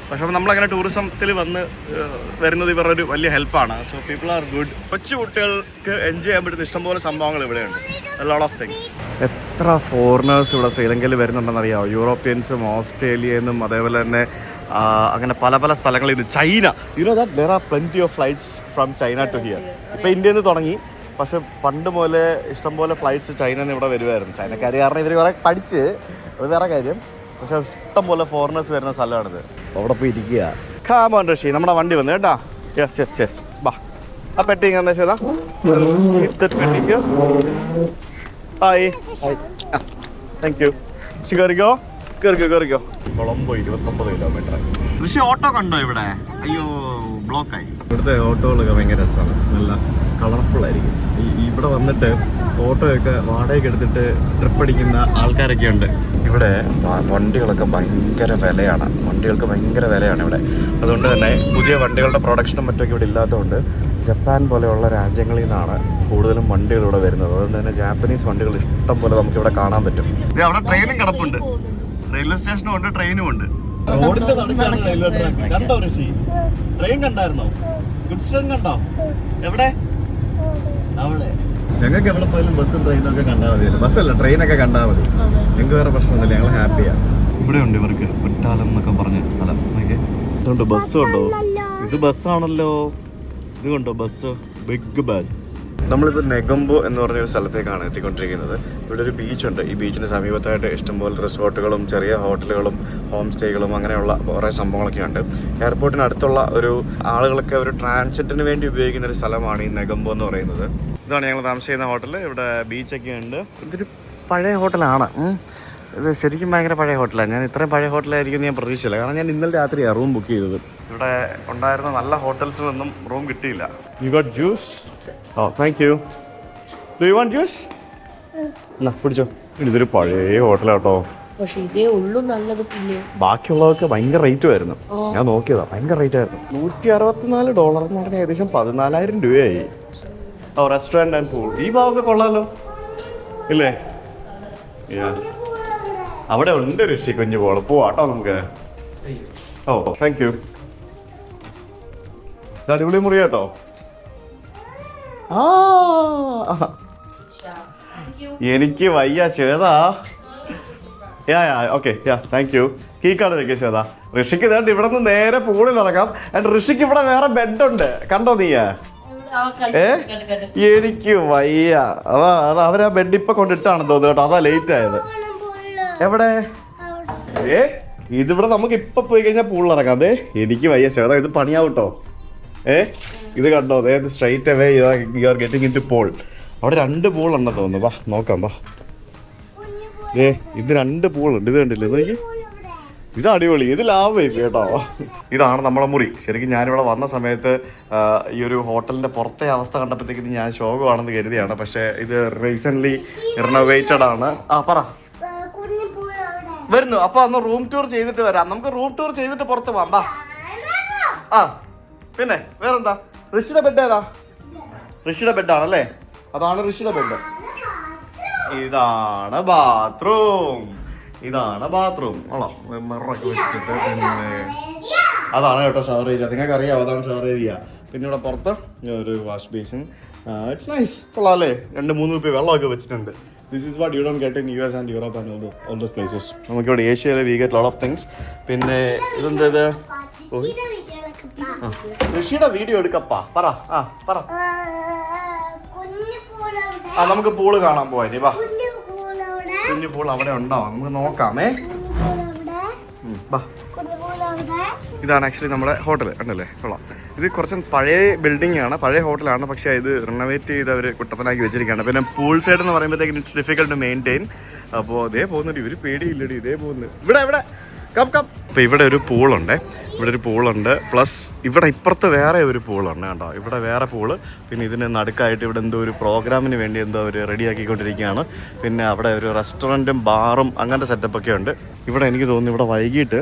പക്ഷേ നമ്മളങ്ങനെ ടൂറിസത്തിൽ വന്ന് വരുന്നത് ഇവരുടെ ഒരു വലിയ ഹെൽപ്പാണ്. So people are good. കൊച്ചു കുട്ടികൾക്ക് എൻജോയ് ചെയ്യാൻ പറ്റുന്ന ഇഷ്ടംപോലെ സംഭവങ്ങൾ ഇവിടെയുണ്ട്. Lot of things. എത്ര ഫോറിനേഴ്സ് ഇവിടെ ശ്രീലങ്കയിൽ വരുന്നുണ്ടെന്നറിയാമോ? യൂറോപ്യൻസും ഓസ്ട്രേലിയനും അതേപോലെ തന്നെ അങ്ങനെ പല പല സ്ഥലങ്ങളിൽ നിന്ന്. China, that there are plenty of flights from China to here. ഇപ്പോൾ ഇന്ത്യയിൽ നിന്ന് തുടങ്ങി, പക്ഷെ പണ്ട് മുതലേ ഇഷ്ടംപോലെ ഫ്ലൈറ്റ്സ് ചൈനയിൽ നിന്ന് ഇവിടെ വരുമായിരുന്നു. ചൈനക്കാർ കാരണം ഇവർ കുറേ പഠിച്ച്, അത് വേറെ കാര്യം. പക്ഷെ ഇഷ്ടംപോലെ ഫോറിനേഴ്സ് വരുന്ന സ്ഥലമാണിത്. അവിടെ പോയി ഇരിക്കുക. കാമോൻ ഋഷി, നമ്മുടെ വണ്ടി വന്നു കേട്ടോ. യെസ് ബാ. ആ പെട്ടി എന്താ ചെയ്താ പെട്ടിക്ക്. Hi, thank you. കയറിക്കോ. കൊളംബോ 29 കിലോമീറ്റർ. ഋഷി ഓട്ടോ കണ്ടോ ഇവിടെ? അയ്യോ, ബ്ലോക്കായി. ഇവിടുത്തെ ഓട്ടോകളൊക്കെ ഭയങ്കര രസമാണ്, നല്ല കളർഫുൾ ആയിരിക്കും. ഇവിടെ വന്നിട്ട് ഓട്ടോയൊക്കെ വാടകയ്ക്ക് എടുത്തിട്ട് ട്രിപ്പ് അടിക്കുന്ന ആൾക്കാരൊക്കെ ഉണ്ട്. ഇവിടെ വണ്ടികളൊക്കെ ഭയങ്കര വിലയാണ്. ഇവിടെ. അതുകൊണ്ട് തന്നെ പുതിയ വണ്ടികളുടെ പ്രൊഡക്ഷനും മറ്റൊക്കെ ഇവിടെ ഇല്ലാത്തതുകൊണ്ട് ജപ്പാൻ പോലെയുള്ള രാജ്യങ്ങളിൽ നിന്നാണ് കൂടുതലും വണ്ടികൾ ഇവിടെ വരുന്നത്. അതുകൊണ്ട് തന്നെ ജാപ്പനീസ് വണ്ടികൾ ഇഷ്ടം പോലെ നമുക്ക് ഇവിടെ കാണാൻ പറ്റും. അവിടെ ട്രെയിനും കിടപ്പുണ്ട്. റെയിൽവേ സ്റ്റേഷനും ഉണ്ട്, ട്രെയിനും ഉണ്ട്. റോഡിന്റെ നടുക്കാണ് റെയിൽവേ ട്രാക്ക്. കണ്ടോ ഋഷി? ട്രെയിൻ കണ്ടായിരുന്നോ? ഗുഡ്സ് ട്രെയിൻ കണ്ടോ? എവിടെ? അവിടെ. ഞങ്ങൾക്ക് എവിടെ പോയാലും ബസ്സും ട്രെയിനും ഒക്കെ കണ്ടാൽ മതിയല്ലോ. ബസ്സല്ല, ട്രെയിനൊക്കെ കണ്ടാൽ മതി. ഞങ്ങൾക്ക് വേറെ പ്രശ്നമൊന്നുമില്ല, ഞങ്ങൾ ഹാപ്പിയാണ്. ഇവിടെ ഉണ്ട് ഇവർക്ക് കുറ്റാലം എന്നൊക്കെ പറഞ്ഞ സ്ഥലം. അതുകൊണ്ട് ബസ് ഉണ്ടോ? ഇത് ബസ്സാണല്ലോ. ഇത് കണ്ടോ ബസ്? Big bus. നമ്മളിപ്പോൾ നെഗംബോ എന്ന് പറഞ്ഞൊരു സ്ഥലത്തേക്കാണ് എത്തിക്കൊണ്ടിരിക്കുന്നത്. ഇവിടെ ഒരു ബീച്ചുണ്ട്. ഈ ബീച്ചിന് സമീപത്തായിട്ട് ഇഷ്ടംപോലെ റിസോർട്ടുകളും ചെറിയ ഹോട്ടലുകളും ഹോം സ്റ്റേകളും അങ്ങനെയുള്ള കുറേ സംഭവങ്ങളൊക്കെ ഉണ്ട്. എയർപോർട്ടിന് അടുത്തുള്ള ഒരു ആളുകളൊക്കെ ഒരു ട്രാൻസിറ്റിന് വേണ്ടി ഉപയോഗിക്കുന്ന ഒരു സ്ഥലമാണ് ഈ നെഗംബോ എന്ന് പറയുന്നത്. ഇതാണ് ഞങ്ങൾ താമസിക്കുന്ന ഹോട്ടൽ. ഇവിടെ ബീച്ചൊക്കെ ഉണ്ട്. ഇതൊരു പഴയ ഹോട്ടലാണ്. ഇത് ശരിക്കും ഭയങ്കര പഴയ ഹോട്ടലാണ്. ഞാൻ ഇത്രയും പഴയ ഹോട്ടലായിരിക്കും ഞാൻ പ്രതീക്ഷിച്ചില്ല. കാരണം ഞാൻ ഇന്നലെ രാത്രിയാണ് റൂം ബുക്ക് ചെയ്തത്. ഇവിടെ ഉണ്ടായിരുന്ന നല്ല ഹോട്ടൽസിൽ നിന്നും റൂം കിട്ടിയില്ല. You got juice? ഓ, thank you. Do you want juice? എന്നാ പിടിച്ചോ. ഇതൊരു പഴയ ഹോട്ടലാട്ടോ. പക്ഷെ ഇതേ ഉള്ളൂ നല്ലത്. പിന്നെ ബാക്കിയുള്ളതൊക്കെ ഭയങ്കര റേറ്റ് ആയിരുന്നു. ഞാൻ നോക്കിയതാ, ഭയങ്കര റേറ്റ് ആയിരുന്നു. $164 എന്ന് പറഞ്ഞാൽ ഏകദേശം 14,000 രൂപയായി. ഓ, റെസ്റ്റോറൻറ്റ് ആൻഡ് പൂൾ. ഈ ഭാഗമൊക്കെ കൊള്ളാമല്ലോ, ഇല്ലേ? അവിടെ ഉണ്ട് ഋഷി കുഞ്ഞു പോള്. പോവാട്ടോ നമുക്ക്. Oh, thank you. ഇത് അടിപൊളി മുറി കേട്ടോ. എനിക്ക് വയ്യ ശ്വേതാ. Okay, thank you. കീക്കാട് വെക്കുക ശ്വേത. ഋഷിക്ക് ഇതാണ്ട് ഇവിടെ നിന്ന് നേരെ പൂളിൽ നടക്കാം. ആൻഡ് ഋഷിക്ക് ഇവിടെ വേറെ ബെഡുണ്ട്. കണ്ടോ നീ? എനിക്ക് വയ്യ. അതാ അവരാ ബെഡ് ഇപ്പൊ കൊണ്ടിട്ടാണ് തോന്നുന്നു കേട്ടോ. അതാ ലേറ്റ് ആയത്. എവിടെ? ഇതിവിടെ നമുക്ക് ഇപ്പൊ പോയി കഴിഞ്ഞാൽ പൂളിൽ ഇറങ്ങാം. അതെ, എനിക്ക് വയ്യ ശ്വേത, ഇത് പണിയാവട്ടോ. ഇത് കണ്ടോ? അതെ, straight away you are getting in to pool. അവിടെ 2 പൂളുണ്ടെന്ന് തോന്നുന്നു. വാ നോക്കാം, വാ. ഇത് 2 പൂളുണ്ട്. ഇത് കണ്ടില്ലേ? നോക്കി, ഇത് അടിപൊളി. ഇത് ലാഭമായി കേട്ടോ. ഇതാണ് നമ്മുടെ മുറി. ശരിക്കും ഞാനിവിടെ വന്ന സമയത്ത് ഈ ഒരു ഹോട്ടലിന്റെ പുറത്തെ അവസ്ഥ കണ്ടപ്പോഴത്തേക്കും ഞാൻ ശോകമാണെന്ന് കരുതിയാണ്. പക്ഷേ ഇത് റീസെന്റ് റിനോവേറ്റഡ് ആണ്. പറ. വരുന്നു. അപ്പൊ അന്ന് റൂം ടൂർ ചെയ്തിട്ട് വരാം. നമുക്ക് റൂം ടൂർ ചെയ്തിട്ട് പുറത്ത് പോവാം. ബാ. പിന്നെ വേറെന്താ? ഋഷിയുടെ ബെഡ് ഏതാ? ഋഷിയുടെ ബെഡാണല്ലേ? അതാണ് ഋഷിയുടെ ബെഡ്. ഇതാണ് ബാത്റൂം. മിററൊക്കെ വെച്ചിട്ട്. പിന്നെ അതാണ് കേട്ടോ ഷവർ ഏരിയ. നിങ്ങൾക്ക് അറിയാം, അതാണ് ഷവർ ഏരിയ. പിന്നെ ഇവിടെ പുറത്ത് ഒരു വാഷ് ബേസിൻ. It's nice. കൊള്ളാല്ലേ? 2-3 കുപ്പി വെള്ളമൊക്കെ വെച്ചിട്ടുണ്ട്. This is what you don't get in US and Europe and all those places. നമുക്കിവിടെ ഏഷ്യയിൽ we get lot of things. പിന്നെ ഇതെന്തത്? ഋഷിയുടെ വീഡിയോ എടുക്കപ്പാ. പറ. നമുക്ക് പൂള് കാണാൻ പോവാ. വാ. കുഞ്ഞു പൂൾ അവിടെ ഉണ്ടാവും, നമുക്ക് നോക്കാമേ. ഇതാണ് ആക്ച്വലി നമ്മുടെ ഹോട്ടൽ. കണ്ടല്ലേ? കൊള്ളാം. ഇത് കുറച്ച് പഴയ ബിൽഡിംഗ് ആണ്, പഴയ ഹോട്ടലാണ്. പക്ഷേ ഇത് റിനോവേറ്റ് ചെയ്ത് അവർ കുട്ടപ്പനാക്കി വെച്ചിരിക്കുകയാണ്. പിന്നെ പൂൾ സൈഡ് എന്ന് പറയുമ്പോഴത്തേക്കും ഇറ്റ്സ് ഡിഫിക്കൽട്ട് ടു മെയിൻറ്റെയിൻ. അപ്പോൾ അതേ പോകുന്നുണ്ട്. ഇവർ പേടിയില്ലടി, ഇതേ പോകുന്നു. ഇവിടെ അപ്പോൾ ഇവിടെ ഒരു പൂളുണ്ട്. പ്ലസ് ഇവിടെ ഇപ്പുറത്ത് വേറെ ഒരു പൂളുണ്ട് കേട്ടോ. ഇവിടെ വേറെ പൂള്. പിന്നെ ഇതിന് നടുക്കായിട്ട് ഇവിടെ എന്തോ ഒരു പ്രോഗ്രാമിന് വേണ്ടി എന്തോ അവർ റെഡിയാക്കിക്കൊണ്ടിരിക്കുകയാണ്. പിന്നെ അവിടെ ഒരു റെസ്റ്റോറൻറ്റും ബാറും അങ്ങനത്തെ സെറ്റപ്പൊക്കെ ഉണ്ട്. ഇവിടെ എനിക്ക് തോന്നുന്നു ഇവിടെ വൈകിട്ട്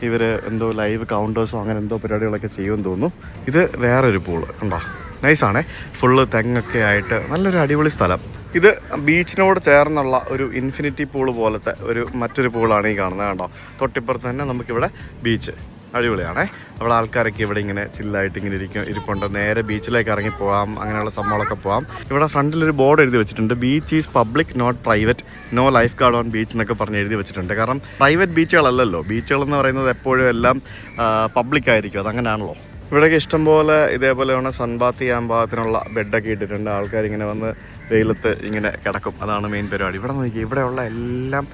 ഇവർ എന്തോ ലൈവ് കൗണ്ടേഴ്സോ അങ്ങനെ എന്തോ പരിപാടികളൊക്കെ ചെയ്യുമെന്ന് തോന്നുന്നു. ഇത് വേറൊരു പൂള് കണ്ടോ, നൈസാണേ, ഫുള്ള് തെങ്ങൊക്കെ ആയിട്ട് നല്ലൊരു അടിപൊളി സ്ഥലം. ഇത് ബീച്ചിനോട് ചേർന്നുള്ള ഒരു ഇൻഫിനിറ്റി പൂള് പോലത്തെ മറ്റൊരു പൂളാണ് ഈ കാണുന്നത് കണ്ടോ. തൊട്ടിപ്പുറത്ത് തന്നെ നമുക്കിവിടെ ബീച്ച്, അടിപൊളിയാണേ. അവിടെ ആൾക്കാരൊക്കെ ഇവിടെ ഇങ്ങനെ ചില്ലായിട്ട് ഇങ്ങനെ ഇരിപ്പുണ്ട്. നേരെ ബീച്ചിലേക്ക് ഇറങ്ങി പോകാം, അങ്ങനെയുള്ള സംഭവങ്ങളൊക്കെ പോകാം. ഇവിടെ ഫ്രണ്ടിലൊരു ബോർഡ് എഴുതി വെച്ചിട്ടുണ്ട്, beach is public not private, no lifeguard on beach എന്നൊക്കെ പറഞ്ഞ് എഴുതി വെച്ചിട്ടുണ്ട്. കാരണം പ്രൈവറ്റ് ബീച്ചുകളല്ലല്ലോ, ബീച്ചുകളെന്ന് പറയുന്നത് എപ്പോഴും എല്ലാം പബ്ലിക് ആയിരിക്കും, അതങ്ങനെയാണല്ലോ. ഇവിടെയൊക്കെ ഇഷ്ടംപോലെ ഇതേപോലെയാണ് സൺബാത്ത് ചെയ്യാൻ പാകത്തിനുള്ള ബെഡൊക്കെ ഇട്ടിട്ടുണ്ട്. ആൾക്കാരിങ്ങനെ വന്ന് വെയിലത്ത് ഇങ്ങനെ കിടക്കും, അതാണ് മെയിൻ പരിപാടി. ഇവിടെ നോക്കി, ഇവിടെയുള്ള എല്ലാം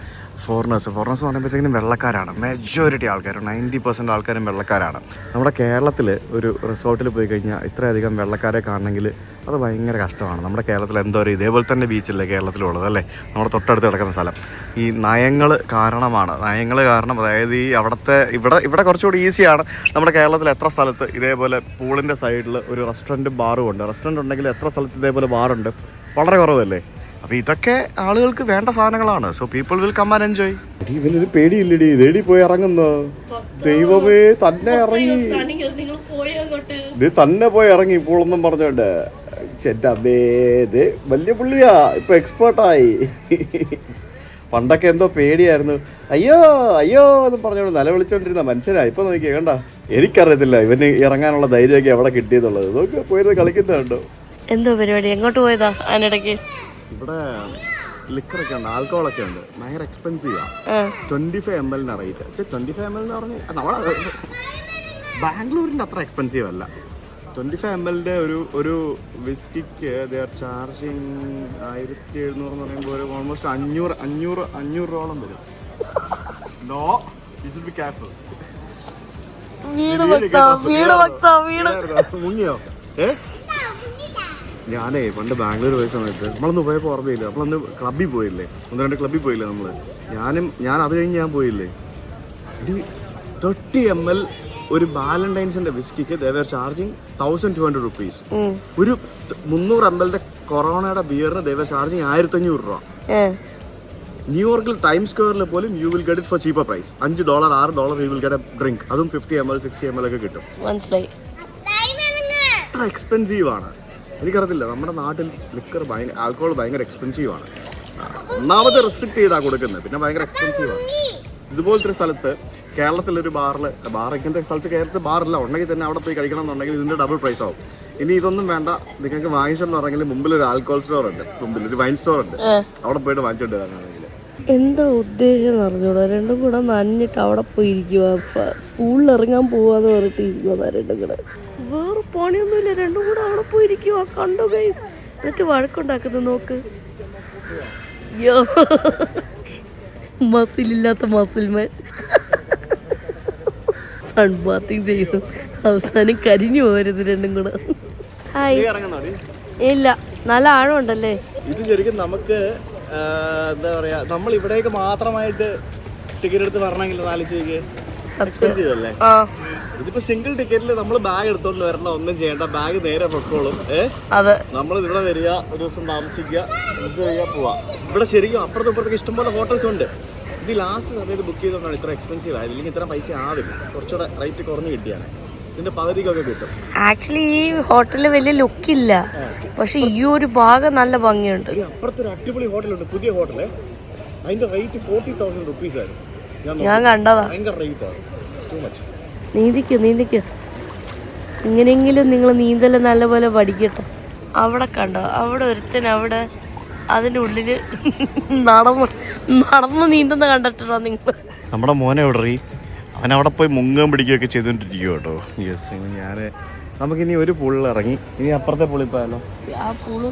ഫോറിനേഴ്സ് എന്ന് പറയുമ്പോഴത്തേക്കും വെള്ളക്കാരാണ്. മെജോറിറ്റി ആൾക്കാരും 90% ആൾക്കാരും വെള്ളക്കാരാണ്. നമ്മുടെ കേരളത്തിൽ ഒരു റിസോർട്ടിൽ പോയി കഴിഞ്ഞാൽ ഇത്രയധികം വെള്ളക്കാരെ കാണണമെങ്കിൽ അത് ഭയങ്കര കഷ്ടമാണ്. നമ്മുടെ കേരളത്തിൽ എന്തോരം ഇതേപോലെ തന്നെ ബീച്ചല്ലേ കേരളത്തിലുള്ളത് അല്ലേ, നമ്മുടെ തൊട്ടടുത്ത് കിടക്കുന്ന സ്ഥലം. ഈ നയങ്ങൾ കാരണമാണ്, നയങ്ങൾ കാരണം. അതായത് ഈ ഇവിടെ കുറച്ചുകൂടി ഈസിയാണ്. നമ്മുടെ കേരളത്തിൽ എത്ര സ്ഥലത്ത് ഇതേപോലെ പൂളിൻ്റെ സൈഡിൽ ഒരു റെസ്റ്റോറൻറ്റ് ബാറും ഉണ്ട്. റെസ്റ്റോറൻറ്റ് ഉണ്ടെങ്കിൽ എത്ര സ്ഥലത്ത് ഇതേപോലെ ബാറുണ്ട്, വളരെ കുറവല്ലേ. അപ്പോൾ ഇതൊക്കെ ആളുകൾക്ക് വേണ്ട സാധനങ്ങളാണ്. So people will come and enjoy. ഇവനൊരു പേടിയില്ലടി, ഇതേടി പോയി ഇറങ്ങുന്നു. ദൈവമേ, തന്നെ ഇറങ്ങി, ഇത് തന്നെ പോയി ഇറങ്ങി പൂളൊന്നും പറഞ്ഞോണ്ട്. ചെറ്റമ്മേ, ഇത് വലിയ പുള്ളിയാ, ഇപ്പൊ എക്സ്പേർട്ടായി. പണ്ടൊക്കെ എന്തോ പേടിയായിരുന്നു, അയ്യോ അയ്യോ എന്ന് പറഞ്ഞോണ്ട് നിലവിളിച്ചോണ്ടിരുന്ന മനുഷ്യനാ. ഇപ്പൊ നോക്കിയാ കണ്ട, എനിക്കറിയത്തില്ല ഇവന് ഇറങ്ങാനുള്ള ധൈര്യമൊക്കെ എവിടെ കിട്ടിയെന്നുള്ളത്. നോക്കി പോയിരുന്ന് കളിക്കുന്നുണ്ടോ. എന്തോ പരിപാടി, എങ്ങോട്ട് പോയതാ അതിനിടയ്ക്ക്? ഇവിടെ ലിക്കറൊക്കെ ഉണ്ട്, ആൽക്കഹോളൊക്കെ ഉണ്ട്, ഭയങ്കര എക്സ്പെൻസീവാണ്. 25 ml റേറ്റ്. 25 ml എന്ന് പറഞ്ഞാൽ നമ്മളെ ബാംഗ്ലൂരിൻ്റെ അത്ര എക്സ്പെൻസീവ് അല്ല. 25 ml ഒരു വിസ്കിക്ക് ദേ ആർ ചാർജിങ് 1700 എന്ന് പറയുമ്പോൾ ഒരു ഓൾമോസ്റ്റ് 500 രൂപയോളം വരും. No, you should be careful. മുങ്ങിയോ? ഞാനേ പണ്ട് ബാംഗ്ലൂർ പോയ സമയത്ത് നമ്മളൊന്ന് പോയപ്പോൾ ഓർമ്മയില്ല, നമ്മളൊന്ന് ക്ലബ്ബിൽ പോയില്ലേ, 1-2 ക്ലബ്ബിൽ പോയില്ലേ നമ്മൾ. ഞാൻ അത് കഴിഞ്ഞ് ഞാൻ പോയില്ലേ, 30 ml ഒരു വാലന്റൈൻസിന്റെ വിസ്കിക്ക് ദേവർ ചാർജിങ് 1200 rupees. ഒരു 300 ml കൊറോണയുടെ ബിയറിന് ദേവർ ചാർജിങ് 1500 രൂപ. ന്യൂയോർക്കിൽ ടൈം സ്ക്വയറിൽ പോലും you will get it for cheaper price. $5 $6 you will get a drink, അതും 50 ml 60 ml ഒക്കെ കിട്ടും. മനസ്സിലായി, അത്ര എക്സ്പെൻസീവ് ആണ്. എനിക്കറിയത്തില്ല, നമ്മുടെ നാട്ടിൽ ലിക്കർ ആൽക്കഹോൾ ഭയങ്കര എക്സ്പെൻസീവ് ആണ്. ഒന്നാമത് റെസ്ട്രിക്ട് ചെയ്താൽ കൊടുക്കുന്നത്, പിന്നെ ഭയങ്കര എക്സ്പെൻസീവ് ആണ്. ഇതുപോലത്തെ ഒരു സ്ഥലത്ത്, കേരളത്തിലൊരു ഇങ്ങനത്തെ സ്ഥലത്ത് കേരളത്തിൽ ബാറില്ല, ഉണ്ടെങ്കിൽ തന്നെ അവിടെ പോയി കഴിക്കണം എന്നുണ്ടെങ്കിൽ ഇതിൻ്റെ ഡബിൾ പ്രൈസ് ആവും. ഇനി ഇതൊന്നും വേണ്ട, നിങ്ങൾക്ക് വാങ്ങിച്ചെന്ന് പറഞ്ഞെങ്കിൽ മുമ്പിൽ ഒരു ആൽക്കഹോൾ സ്റ്റോർ ഉണ്ട്, മുമ്പിൽ ഒരു വൈൻ സ്റ്റോർ ഉണ്ട്, അവിടെ പോയിട്ട് വാങ്ങിച്ചോണ്ട് വരാനാണെങ്കിൽ. എന്താ ഉദ്ദേശം അറിഞ്ഞൂടാ, രണ്ടും കൂടെ നനഞ്ഞിട്ട് അവിടെ പോയിരിക്കുക, പൂളിലിറങ്ങാൻ പോവാന്ന് പറഞ്ഞിട്ട് ഇരിക്കുക. രണ്ടും കൂടെ വേറെ പണിയൊന്നുമില്ല, രണ്ടും കൂടെ അവിടെ പോയിരിക്കുക. കണ്ടോ ഗൈസ്, എന്നിട്ട് വഴക്കുണ്ടാക്കുന്നത് നോക്ക്. യോ, മസിലില്ലാത്ത മസിൽമാൻ സൺ ബാത്തിങ് ചെയ്യുന്നു, അവസാനം കരിഞ്ഞു പോകരുത് രണ്ടും കൂടെ. ഹായ്. ഇല്ല, നല്ല ആഴമുണ്ടല്ലേ ഇത്. ശരിക്കും നമുക്ക് എന്താ പറയാ, നമ്മൾ ഇവിടേക്ക് മാത്രമായിട്ട് ടിക്കറ്റ് എടുത്ത് വരണമെങ്കിൽ ആലോചിക്ക്, എക്സ്പെൻസീവ് അല്ലേ. ഇതിപ്പോ സിംഗിൾ ടിക്കറ്റിൽ നമ്മൾ ബാഗ് എടുത്തോണ്ട് വരണം, ഒന്നും ചെയ്യേണ്ട, ബാഗ് നേരെ പൊക്കോളും. നമ്മൾ ഇവിടെ വരിക, ഒരു ദിവസം താമസിക്കുക, പോവാ. ഇവിടെ ശരിക്കും അപ്പുറത്തും ഇപ്പുറത്തൊക്കെ ഇഷ്ടംപോലെ ഹോട്ടൽസ് ഉണ്ട്. ഇത് ലാസ്റ്റ് സമയത്ത് ബുക്ക് ചെയ്തുകൊണ്ടാണ് ഇത്ര എക്സ്പെൻസീവ് ആയത്. ഇല്ലെങ്കിൽ ഇത്ര പൈസ ആവില്ല, കുറച്ചുകൂടെ റേറ്റ് കുറഞ്ഞ് കിട്ടിയാണ്. ഇതിന്റെ പകുതിക്കൊക്കെ കിട്ടും. ആക്ച്വലി ഈ ഹോട്ടലിൽ വലിയ ലുക്കില്ല, പക്ഷെ ഈ ഒരു ഭാഗം നല്ല ഭംഗിയുണ്ട്. അപ്പുറത്തൊരു അടിപൊളി ഹോട്ടലുണ്ട്, പുതിയ ഹോട്ടല്. അതിന്റെ റേറ്റ് 40,000 rupees ആയിരുന്നു. ഞാൻ കണ്ടതാ, ഭയങ്കര റേറ്റ് ആണ്, ടു മച്ച്. നീന്തിക്കോ, ഇങ്ങനെയെങ്കിലും നിങ്ങൾ നീന്തൽ നല്ലപോലെ പഠിക്കട്ടെ. അവിടെ കണ്ടോ, അവിടെ ഒരുത്തൻ അവിടെ അതിൻ്റെ ഉള്ളില് നടന്ന് നീന്തുന്ന കണ്ടിട്ടുണ്ടോ നിങ്ങൾ? നമ്മുടെ മോനെ എവിടെ, അവൻ അവിടെ പോയി മുങ്ങുകയും പിടിക്കുകയൊക്കെ ചെയ്തുകൊണ്ടിരിക്കും കേട്ടോ. യെസ്, നമുക്കിനി ഒരു പൂളിൽ ഇറങ്ങി, ഇനി അപ്പുറത്തെ പൂളിൽ പോയാലോ? ആ പൂള്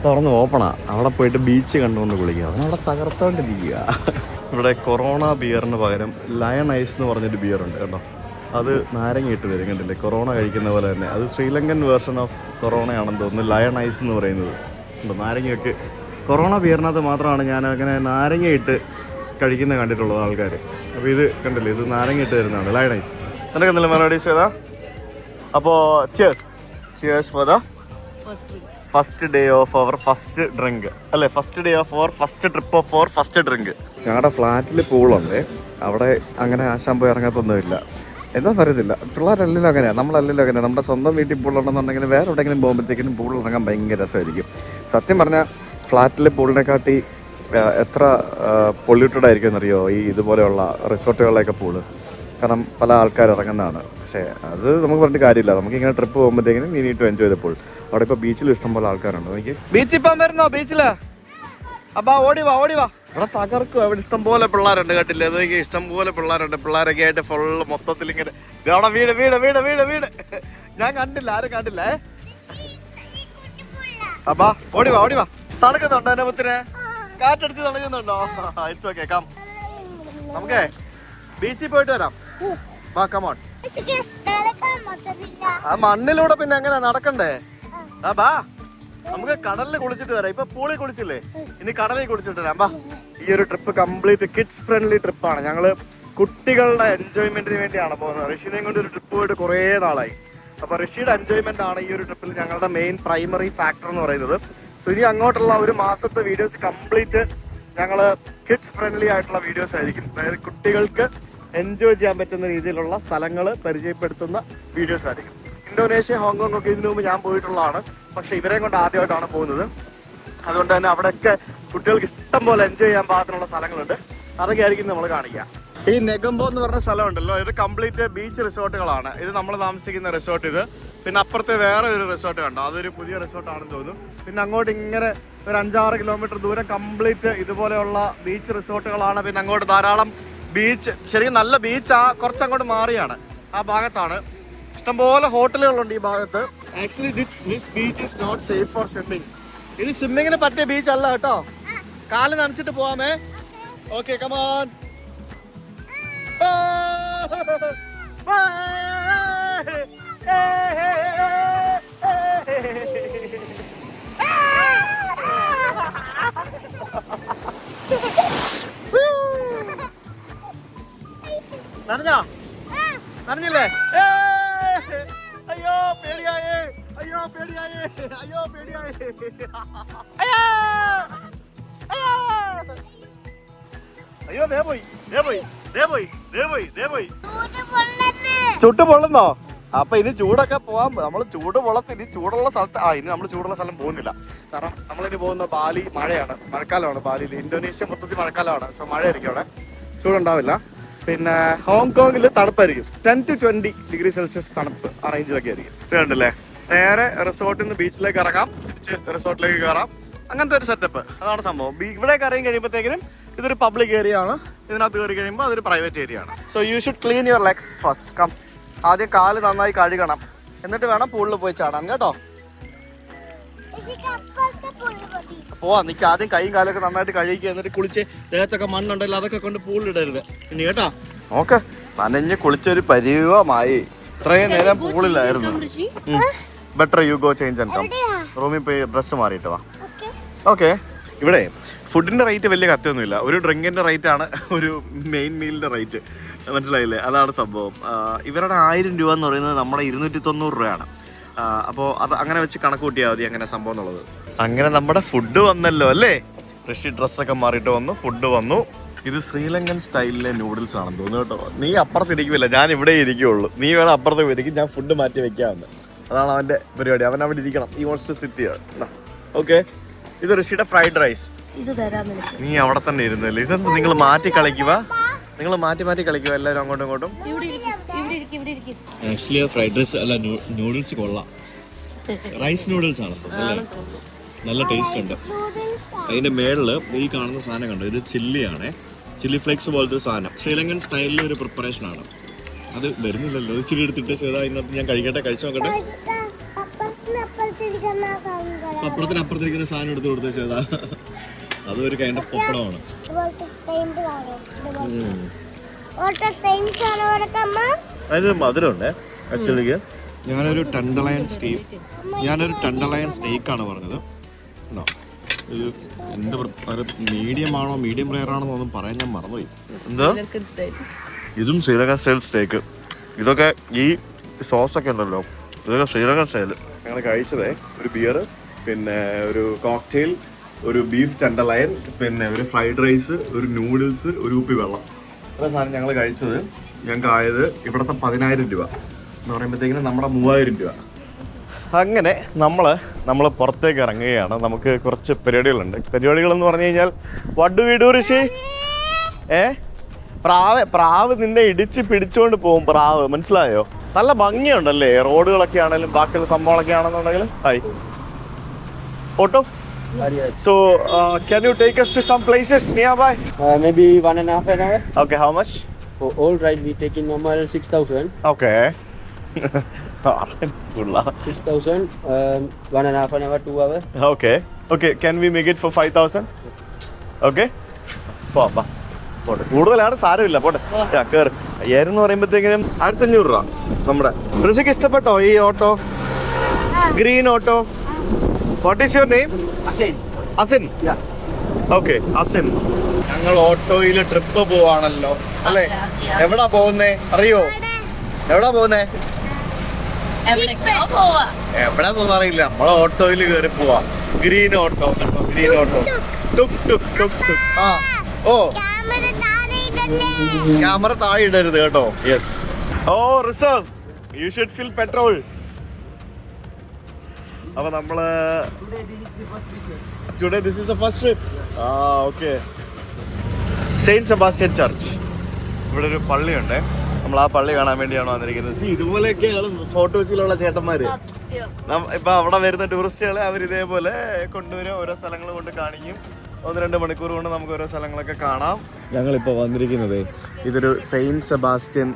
തുറന്ന് ഓപ്പണാ, അവിടെ പോയിട്ട് ബീച്ച് കണ്ടുകൊണ്ട് കുളിക്കുക. അവനവിടെ തകർത്തോണ്ടിരിക്കുക. ഇവിടെ കൊറോണ ബിയറിന് പകരം ലയൺ ഐസ് എന്ന് പറഞ്ഞൊരു ബിയറുണ്ട് കേട്ടോ. അത് നാരങ്ങ ഇട്ട് വരും, കണ്ടില്ലേ, കൊറോണ കഴിക്കുന്ന പോലെ തന്നെ. അത് ശ്രീലങ്കൻ വേർഷൻ ഓഫ് കൊറോണയാണെന്ന് തോന്നുന്നു, ലയൺ ഐസ് എന്ന് പറയുന്നത്. നാരങ്ങയൊക്കെ കൊറോണ ബിയറിനകത്ത് മാത്രമാണ് ഞാൻ അങ്ങനെ നാരങ്ങ ഇട്ട് കഴിക്കുന്ന കണ്ടിട്ടുള്ളത് ആൾക്കാർ. അപ്പോൾ ഇത് കണ്ടില്ലേ, ഇത് നാരങ്ങ ഇട്ട് തരുന്നതാണ് ലയൺ ഐസ്. നിനക്ക് എന്തെങ്കിലും മെലഡീസ് ചെയ്താ? അപ്പോൾ cheers for the first drink. First day of our first drink അല്ലേ, first day of our first trip of our first drink. ഞങ്ങളുടെ ഫ്ലാറ്റിൽ പൂളുണ്ട്, അവിടെ അങ്ങനെ ആശാൻ പോയി ഇറങ്ങാത്തൊന്നുമില്ല. എന്താണെന്ന് അറിയത്തില്ല, പിള്ളേരല്ലല്ലോ അങ്ങനെയാണ്, നമ്മളല്ലല്ലോ അങ്ങനെയാണ്. നമ്മുടെ സ്വന്തം വീട്ടിൽ പൂളുണ്ടെന്നുണ്ടെങ്കിൽ വേറെ എവിടെയെങ്കിലും പോകുമ്പോഴത്തേക്കിനും പൂളിൽ ഇറങ്ങാൻ ഭയങ്കര രസമായിരിക്കും. സത്യം പറഞ്ഞാൽ ഫ്ലാറ്റിലെ പൂളിനെക്കാട്ടി എത്ര പൊല്യൂട്ടഡ് ആയിരിക്കും എന്നറിയോ ഈ ഇതുപോലെയുള്ള റിസോർട്ടുകളിലൊക്കെ പൂള്. കാരണം പല ആൾക്കാർ ഇറങ്ങുന്നതാണ്. പക്ഷേ അത് നമുക്ക് പറഞ്ഞിട്ട് കാര്യമില്ല. നമുക്കിങ്ങനെ ട്രിപ്പ് പോകുമ്പോഴത്തേക്കിനും we need to enjoy the pool. അവിടെ ഇപ്പോൾ ബീച്ചിൽ ഇഷ്ടംപോലെ ആൾക്കാരുണ്ട്. എനിക്ക് ബീച്ചിൽ പോകാൻ വരുന്നോ? ബീച്ചില് അപ്പാ ഓടിവാ ഓടിവാ. ഇവിടെ തകർക്കും. അവിടെ ഇഷ്ടംപോലെ പിള്ളേരുണ്ട്, കേട്ടില്ലേ? അതൊക്കെ ഇഷ്ടംപോലെ പിള്ളേരുണ്ട്. പിള്ളേരൊക്കെ ആയിട്ട് ഫുള്ള് മൊത്തത്തിൽ ഇങ്ങനെ അവിടെ വീട് വീട് വീട് വീട് വീട്. ഞാൻ കണ്ടില്ല, ആരും കണ്ടില്ലേ? അപ്പാ ഓടിവാ ഓടിവാ. തണുക്കുന്നുണ്ടോ എന്നെ മുത്തിനെ? കാറ്റടിച്ച് തണുക്കുന്നുണ്ടോ? It's okay, come. നമുക്കേ ബീച്ചിൽ പോയിട്ട് വരാം. വാ, കമോൺ. ആ മണ്ണിലൂടെ പിന്നെ എങ്ങനെ നടക്കണ്ടേ? ആ ബാ, നമുക്ക് കടലിൽ കുളിച്ചിട്ട് വരാം. ഇപ്പൊ പൂളിൽ കുളിച്ചില്ലേ, ഇനി കടലിൽ കുളിച്ചിട്ട് വരാം. ബാ. ഈ ഒരു ട്രിപ്പ് കംപ്ലീറ്റ് കിഡ്സ് ഫ്രണ്ട്ലി ട്രിപ്പാണ്. ഞങ്ങള് കുട്ടികളുടെ എൻജോയ്മെന്റിന് വേണ്ടിയാണ് പോകുന്നത്. ഋഷിനെയും കൊണ്ട് ഒരു ട്രിപ്പ് പോയിട്ട് കുറേ നാളായി. അപ്പൊ ഋഷിയുടെ എൻജോയ്മെന്റ് ആണ് ഈ ഒരു ട്രിപ്പിൽ ഞങ്ങളുടെ മെയിൻ പ്രൈമറി ഫാക്ടർ എന്ന് പറയുന്നത്. സോ ഇനി അങ്ങോട്ടുള്ള ഒരു മാസത്തെ വീഡിയോസ് കംപ്ലീറ്റ് ഞങ്ങള് കിഡ്സ് ഫ്രണ്ട്ലി ആയിട്ടുള്ള വീഡിയോസ് ആയിരിക്കും. അതായത് കുട്ടികൾക്ക് എൻജോയ് ചെയ്യാൻ പറ്റുന്ന രീതിയിലുള്ള സ്ഥലങ്ങൾ പരിചയപ്പെടുത്തുന്ന വീഡിയോസ് ആയിരിക്കും. ഇന്തോനേഷ്യ, ഹോങ്കോങ് ഒക്കെ ഇതിനു മുമ്പ് ഞാൻ പോയിട്ടുള്ളതാണ്. പക്ഷെ ഇവരെ കൊണ്ട് ആദ്യമായിട്ടാണ് പോകുന്നത്. അതുകൊണ്ട് തന്നെ അവിടെയൊക്കെ കുട്ടികൾക്ക് ഇഷ്ടം പോലെ എൻജോയ് ചെയ്യാൻ പാകത്തിനുള്ള സ്ഥലങ്ങളുണ്ട്. അതൊക്കെ ആയിരിക്കും നമ്മൾ കാണിക്കുക. ഈ നെഗംബോ എന്ന് പറഞ്ഞ സ്ഥലമുണ്ടല്ലോ, ഇത് കംപ്ലീറ്റ് ബീച്ച് റിസോർട്ടുകളാണ്. ഇത് നമ്മൾ താമസിക്കുന്ന റിസോർട്ട് ഇത്. പിന്നെ അപ്പുറത്തെ വേറെ ഒരു റിസോർട്ട് കണ്ടോ, അതൊരു പുതിയ റിസോർട്ടാണെന്ന് തോന്നുന്നു. പിന്നെ അങ്ങോട്ട് ഇങ്ങനെ ഒരു 5-6 കിലോമീറ്റർ ദൂരം കംപ്ലീറ്റ് ഇതുപോലെയുള്ള ബീച്ച് റിസോർട്ടുകളാണ്. പിന്നെ അങ്ങോട്ട് ധാരാളം ബീച്ച്, ശരിക്കും നല്ല ബീച്ച് കുറച്ചങ്ങോട്ട് മാറിയാണ്, ആ ഭാഗത്താണ്. ഇഷ്ടംപോലെ ഹോട്ടലുകളുണ്ട് ഈ ഭാഗത്ത്. Actually this beach is not safe for swimming. ഇത് സ്വിമ്മിങ്ങിന് പറ്റിയ ബീച്ച് അല്ല കേട്ടോ. കാല് നനച്ചിട്ട് പോവാമേ. Okay, come on. നനഞ്ഞോ? നനഞ്ഞില്ലേ? അയ്യോ പേടിയായേ, അയ്യോ പേടിയായേ, അയ്യോ പേടിയായേ, അയ്യോ ദേ പോയി, ദേ പോയി, ദേ പോയി, ദേ പോയി, ദേ പോയി. ചുട്ട് പൊള്ളുന്നോ? അപ്പൊ ഇനി ചൂടൊക്കെ പോവാൻ, നമ്മൾ ചൂട് പൊള്ളത്ത് ഇനി ചൂടുള്ള സ്ഥലത്ത് ഇനി നമ്മൾ ചൂടുള്ള സ്ഥലം പോകുന്നില്ല. കാരണം നമ്മളിനി പോകുന്ന ബാലി മഴയാണ്, മഴക്കാലമാണ് ബാലിയിൽ. ഇന്തോനേഷ്യ മൊത്തത്തിൽ മഴക്കാലമാണ്. സോ മഴയായിരിക്കും അവിടെ, ചൂടുണ്ടാവില്ല. പിന്നെ ഹോങ്കോങ്ങിൽ തണുപ്പായിരിക്കും. 10 to 20 ഡിഗ്രി സെൽഷ്യസ് തണുപ്പ് ആ റേഞ്ചിലൊക്കെ ആയിരിക്കും. കണ്ടില്ലേ? നേരെ റിസോർട്ടിൽ നിന്ന് ബീച്ചിലേക്ക് ഇറങ്ങാം, തിരിച്ച് റിസോർട്ടിലേക്ക് കയറാം. അങ്ങനത്തെ ഒരു സെറ്റപ്പ്, അതാണ് സംഭവം. ഇവിടെ കയറി കഴിയുമ്പോഴത്തേക്കും ഇതൊരു പബ്ലിക് ഏരിയ ആണ്. ഇതിനകത്ത് കയറി കഴിയുമ്പോൾ അതൊരു പ്രൈവറ്റ് ഏരിയ ആണ്. So you should clean your legs first. Come. ആദ്യം കാല് നന്നായി കഴുകണം, എന്നിട്ട് വേണം പൂളിൽ പോയി ചാടാൻ കേട്ടോ. പോവാ, നിക്ക്. ആദ്യം കൈയും കാലൊക്കെ നന്നായിട്ട് കഴുകിക്കുക, എന്നിട്ട് കുളിച്ച് ദേഹത്തൊക്കെ മണ്ണുണ്ടല്ലോ അതൊക്കെ കൊണ്ട് പൂളിലിടരുത് ഇനി കേട്ടോ. ഓക്കെ, നനഞ്ഞ് കുളിച്ചൊരു പരിവമായി. ഇത്രയും നേരം പൂളിലായിരുന്നു. Better you go change and come. റൂമിൽ പോയി ഡ്രസ്സ് മാറിയിട്ട് വാ. ഓക്കെ. ഇവിടെ ഫുഡിന്റെ റേറ്റ് വലിയ കത്തൊന്നുമില്ല. ഒരു ഡ്രിങ്കിന്റെ റേറ്റ് ആണ് ഒരു മെയിൻ മീലിന്റെ റേറ്റ്. മനസ്സിലായില്ലേ? അതാണ് സംഭവം. ഇവരുടെ 1000 രൂപ എന്ന് പറയുന്നത് നമ്മുടെ 290 രൂപയാണ്. അപ്പോൾ അത് അങ്ങനെ വെച്ച് കണക്ക് കൂട്ടിയാൽ മതി അങ്ങനെ സംഭവം എന്നുള്ളത്. അങ്ങനെ നമ്മുടെ ഫുഡ് വന്നല്ലോ അല്ലേ? ഋഷി ഡ്രസ്സൊക്കെ മാറിയിട്ട് വന്നു, ഫുഡ് വന്നു. ഇത് ശ്രീലങ്കൻ സ്റ്റൈലിലെ നൂഡിൽസ് ആണെന്ന് തോന്നുന്നു കേട്ടോ. നീ അപ്പുറത്തിരിക്കുമില്ല, ഞാൻ ഇവിടെ ഇരിക്കുള്ളൂ. നീ വേണം അപ്പുറത്ത് ഇരിക്കും, ഞാൻ ഫുഡ് മാറ്റി വെക്കാമെന്ന്. അതാണ് അവൻ്റെ പരിപാടി. അവൻ അവിടെ ഇരിക്കണം. He wants to sit here. Okay. ഇത് ഋഷിയുടെ ഫ്രൈഡ് റൈസ്. നീ അവിടെ തന്നെ ഇരുന്നല്ലേ? ഇതെന്താ നിങ്ങൾ മാറ്റി കളിക്കുക? നിങ്ങൾ മാറ്റി കളിക്കുക എല്ലാവരും അങ്ങോട്ടും ഇങ്ങോട്ടും. ആക്ച്വലി ഫ്രൈഡ് റൈസ് അല്ല, നൂഡിൽസ് കൊള്ളാം. റൈസ് നൂഡിൽസ് ആണ് അല്ലേ? നല്ല ടേസ്റ്റ് ഉണ്ട്. അതിന്റെ മേളില് ഈ കാണുന്ന സാധനം കണ്ടോ, ഇത് ചില്ലിയാണ്. ചില്ലി ഫ്ലേക്സ് പോലത്തെ ഒരു സാധനം. ശ്രീലങ്കൻ സ്റ്റൈലിലെ ഒരു പ്രിപ്പറേഷൻ ആണ്. അത് വരുന്നില്ലല്ലോ, ഇച്ചിരി എടുത്തിട്ട് ചെയ്താൽ അതിനകത്ത് ഞാൻ കഴിച്ചു നോക്കട്ടെ. അപ്പുറത്തിരിക്കുന്ന സാധനം എടുത്ത് കൊടുത്ത് ചെയ്താ അതൊരു കൈൻഡ് ഓഫ് പപ്പടമാണ്. അതിന് മധുരമുണ്ട് ആക്ച്വലി. ഞാനൊരു ടെൻഡർലൈൻ സ്റ്റേക്കാണ് പറഞ്ഞത്. ഇത് എന്ത് മീഡിയം ആണോ മീഡിയം റെയർ ആണോ എന്നൊന്നും പറയാൻ ഞാൻ മറന്നുപോയി. എന്താ ഇതും ശ്രീലങ്കൻ സ്റ്റൈൽ സ്റ്റേക്ക്. ഇതൊക്കെ ഈ സോസൊക്കെ ഉണ്ടല്ലോ, ഇതൊക്കെ ശ്രീലങ്കൻ സ്റ്റൈൽ. ഞങ്ങൾ കഴിച്ചതേ ഒരു ബിയർ, പിന്നെ ഒരു കോക്ടെയിൽ, ഒരു ബീഫ് ടെൻഡർലൈൻ, പിന്നെ ഒരു ഫ്രൈഡ് റൈസ്, ഒരു നൂഡിൽസ്, ഒരു കുപ്പി വെള്ളം. ഇത്ര സാധനം ഞങ്ങൾ കഴിച്ചത്. ഞങ്ങൾക്ക് ആയത് ഇവിടുത്തെ 10,000 രൂപ എന്ന് പറയുമ്പോഴത്തേക്കിനും നമ്മുടെ 3000 രൂപ. അങ്ങനെ നമ്മൾ പുറത്തേക്ക് ഇറങ്ങുകയാണ്. നമുക്ക് കുറച്ച് പരിപാടികളുണ്ട്. പരിപാടികളെന്ന് പറഞ്ഞു കഴിഞ്ഞാൽ വാട്ട് ഡു വി ഡു ഋഷി? പ്രാവ് നിന്നെ ഇടിച്ച് പിടിച്ചുകൊണ്ട് പോകും. പ്രാവ് മനസ്സിലായോ? നല്ല ഭംഗിയുണ്ടല്ലേ റോഡുകളൊക്കെ ആണെങ്കിലും ബാക്കിയുള്ള സംഭവങ്ങളൊക്കെ ആണെന്നുണ്ടെങ്കിൽ. Hi auto. So can you take us to some places nearby? Maybe 1.5 an hour. Okay, how much? For all ride we take in normal 6,000. Okay. Good luck. 6,000. 1.5 an hour, 2 hours. Okay, can we make it for 5,000? Okay. പോട്ടെ, കൂടുതലാണ് സാരമില്ല, പോട്ടെ. കയറി 5000 എന്ന് പറയുമ്പോഴത്തേക്കും 1500 രൂപ നമ്മുടെ. ഋഷിക്ക് ഇഷ്ടപ്പെട്ടോ ഈ auto? Green auto. What is your name? Asin. Okay, Asin. ഞങ്ങൾ ഓട്ടോയിൽ ട്രിപ്പ് പോവാണല്ലോ അല്ലേ? എവിടാ പോകുന്നേ അറിയോ? എവിടാ പോകുന്നേ? എവിടെ പോകുന്ന അറിയില്ല. നമ്മളെ ഓട്ടോയിൽ കയറി പോവാ. Green auto. Green auto. Tuk tuk tuk tuk. ആ ഓ, ക്യാമറ താഴെ ഇടരുത് കേട്ടോ. യെസ്. ഓ, reserve. You should fill petrol. അപ്പൊ നമ്മള് today this is the first trip. Okay. Saint Sebastian church. ഇവിടെ ഒരു പള്ളിയുണ്ട്. നമ്മൾ ആ പള്ളി കാണാൻ വേണ്ടിയാണ് വന്നിരിക്കുന്നത്. ഇതുപോലെയൊക്കെയാണ് ഫോട്ടോ വെച്ചിലുള്ള ചേട്ടന്മാര്. ഇപ്പൊ അവിടെ വരുന്ന ടൂറിസ്റ്റുകളെ അവർ ഇതേപോലെ കൊണ്ടുവരും, ഓരോ സ്ഥലങ്ങൾ കൊണ്ട് കാണിക്കും. 1-2 മണിക്കൂർ കൊണ്ട് നമുക്ക് ഓരോ സ്ഥലങ്ങളൊക്കെ കാണാം. ഞങ്ങളിപ്പോൾ വന്നിരിക്കുന്നത് ഇതൊരു സെയിന്റ് സെബാസ്റ്റ്യൻ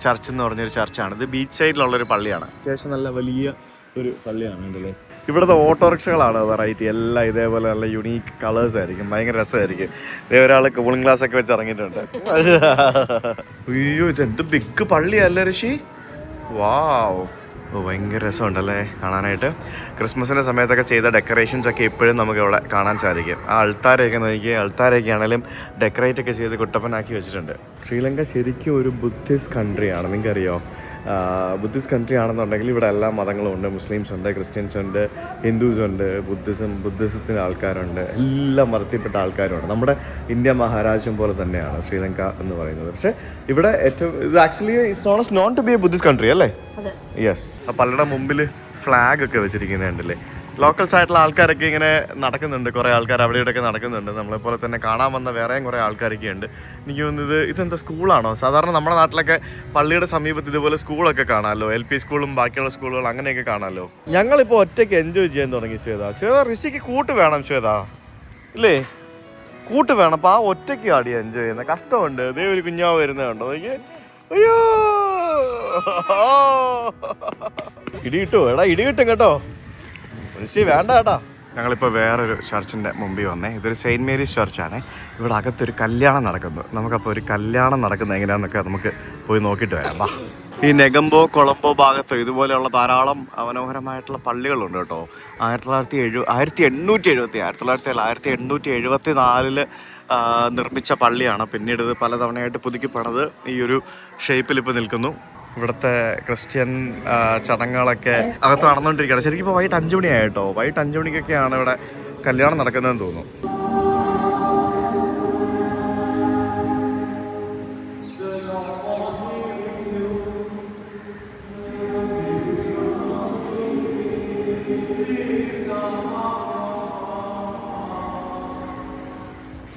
ചർച്ച് എന്ന് പറഞ്ഞൊരു ചർച്ചാണ്. ഇത് ബീച്ച് സൈഡിലുള്ളൊരു പള്ളിയാണ്. അത്യാവശ്യം നല്ല വലിയ ഒരു പള്ളിയാണ് ഉണ്ടല്ലേ. ഇവിടുത്തെ ഓട്ടോറിക്ഷകളാണ് വെറൈറ്റി. എല്ലാം ഇതേപോലെ നല്ല യുണീക്ക് കളേഴ്സ് ആയിരിക്കും. ഭയങ്കര രസമായിരിക്കും. ഇതേ ഒരാൾ കൂളിംഗ് ഗ്ലാസ് ഒക്കെ വെച്ച് ഇറങ്ങിയിട്ടുണ്ട്. അയ്യോ, ഇതെന്ത് ബിഗ് പള്ളിയല്ലേ ഋഷി? വാവ്. ഓ, ഭയങ്കര രസമുണ്ടല്ലേ കാണാനായിട്ട്. ക്രിസ്മസിൻ്റെ സമയത്തൊക്കെ ചെയ്ത ഡെക്കറേഷൻസ് ഒക്കെ ഇപ്പോഴും നമുക്ക് ഇവിടെ കാണാൻ സാധിക്കും. ആ അൾത്താരയൊക്കെ നോക്കി, അൾത്താരയൊക്കെ ആണെങ്കിലും ഡെക്കറേറ്റ് ഒക്കെ ചെയ്ത് കുട്ടപ്പനാക്കി വെച്ചിട്ടുണ്ട്. ശ്രീലങ്ക ശരിക്കും ഒരു ബുദ്ധിസ്റ്റ് കൺട്രിയാണ്. നിങ്ങൾക്കറിയോ? ബുദ്ധിസ്റ്റ് കൺട്രി ആണെന്നുണ്ടെങ്കിൽ ഇവിടെ എല്ലാ മതങ്ങളും ഉണ്ട്. മുസ്ലിംസ് ഉണ്ട്, ക്രിസ്ത്യൻസ് ഉണ്ട്, ഹിന്ദുസ് ഉണ്ട്, ബുദ്ധിസത്തിൻ്റെ ആൾക്കാരുണ്ട്, എല്ലാ മതത്തിൽപ്പെട്ട ആൾക്കാരുണ്ട്. നമ്മുടെ ഇന്ത്യ മഹാരാജ്യം പോലെ തന്നെയാണ് ശ്രീലങ്ക എന്ന് പറയുന്നത്. പക്ഷേ ഇവിടെ ഏറ്റവും ഇത് actually it's not to be a Buddhist country അല്ലേ? യെസ്. ആ പള്ളിയുടെ മുമ്പിൽ ഫ്ലാഗ് ഒക്കെ വെച്ചിരിക്കുന്നുണ്ടല്ലേ. ലോക്കൽസ് ആയിട്ടുള്ള ആൾക്കാരൊക്കെ ഇങ്ങനെ നടക്കുന്നുണ്ട്. കുറേ ആൾക്കാർ അവിടെ ഇവിടെയൊക്കെ നടക്കുന്നുണ്ട്. നമ്മളെപ്പോലെ തന്നെ കാണാൻ വന്ന വേറെയും കുറേ ആൾക്കാരൊക്കെ ഉണ്ട്. എനിക്ക് തോന്നുന്നത് ഇതെന്താ സ്കൂളാണോ? സാധാരണ നമ്മുടെ നാട്ടിലൊക്കെ പള്ളിയുടെ സമീപത്ത് ഇതുപോലെ സ്കൂളൊക്കെ കാണാമല്ലോ. LP സ്കൂളും ബാക്കിയുള്ള സ്കൂളുകൾ അങ്ങനെയൊക്കെ കാണാമല്ലോ. ഞങ്ങളിപ്പോൾ ഒറ്റയ്ക്ക് എൻജോയ് ചെയ്യാൻ തുടങ്ങി. ശ്വേത ഋഷിക്ക് കൂട്ട് വേണം. ശ്വേത ഇല്ലേ? കൂട്ട് വേണം. അപ്പോൾ ആ ഒറ്റയ്ക്ക് ആടി എൻജോയ് ചെയ്യുന്നത് കഷ്ടമുണ്ട്. ഇതേ ഒരു കുഞ്ഞാവ് വരുന്നത് കണ്ടോ എനിക്ക്? അയ്യോ, ഇടി കിട്ടുമോ? എടാ ഇടി കിട്ടും കേട്ടോ. ഋഷി വേണ്ട കേട്ടാ. ഞങ്ങളിപ്പോൾ വേറൊരു ചർച്ചിൻ്റെ മുമ്പിൽ വന്നേ. ഇതൊരു സെയിൻറ്റ് മേരീസ് ചർച്ചാണ്. ഇവിടെ അകത്തൊരു കല്യാണം നടക്കുന്നു. നമുക്കപ്പോൾ ഒരു കല്യാണം നടക്കുന്നത് എങ്ങനെയാണെന്നൊക്കെ നമുക്ക് പോയി നോക്കിയിട്ട് വരാം. വാ. ഈ നെഗംബോ, കൊളംബോ ഭാഗത്ത് ഇതുപോലെയുള്ള ധാരാളം മനോഹരമായിട്ടുള്ള പള്ളികളുണ്ട് കേട്ടോ. 1874 നിർമ്മിച്ച പള്ളിയാണ്. പിന്നീട് ഇത് പലതവണയായിട്ട് പുതുക്കി പണിത് ഈ ഒരു ഷേപ്പിൽ ഇപ്പോൾ നിൽക്കുന്നു. ഇവിടുത്തെ ക്രിസ്ത്യൻ ചടങ്ങുകളൊക്കെ അകത്ത് നടന്നുകൊണ്ടിരിക്കുകയാണ്. ശരിക്കും ഇപ്പോൾ വൈകിട്ട് 5 മണിയായിട്ടോ. വൈകിട്ട് 5 മണിക്കൊക്കെയാണ് ഇവിടെ കല്യാണം നടക്കുന്നതെന്ന് തോന്നുന്നു.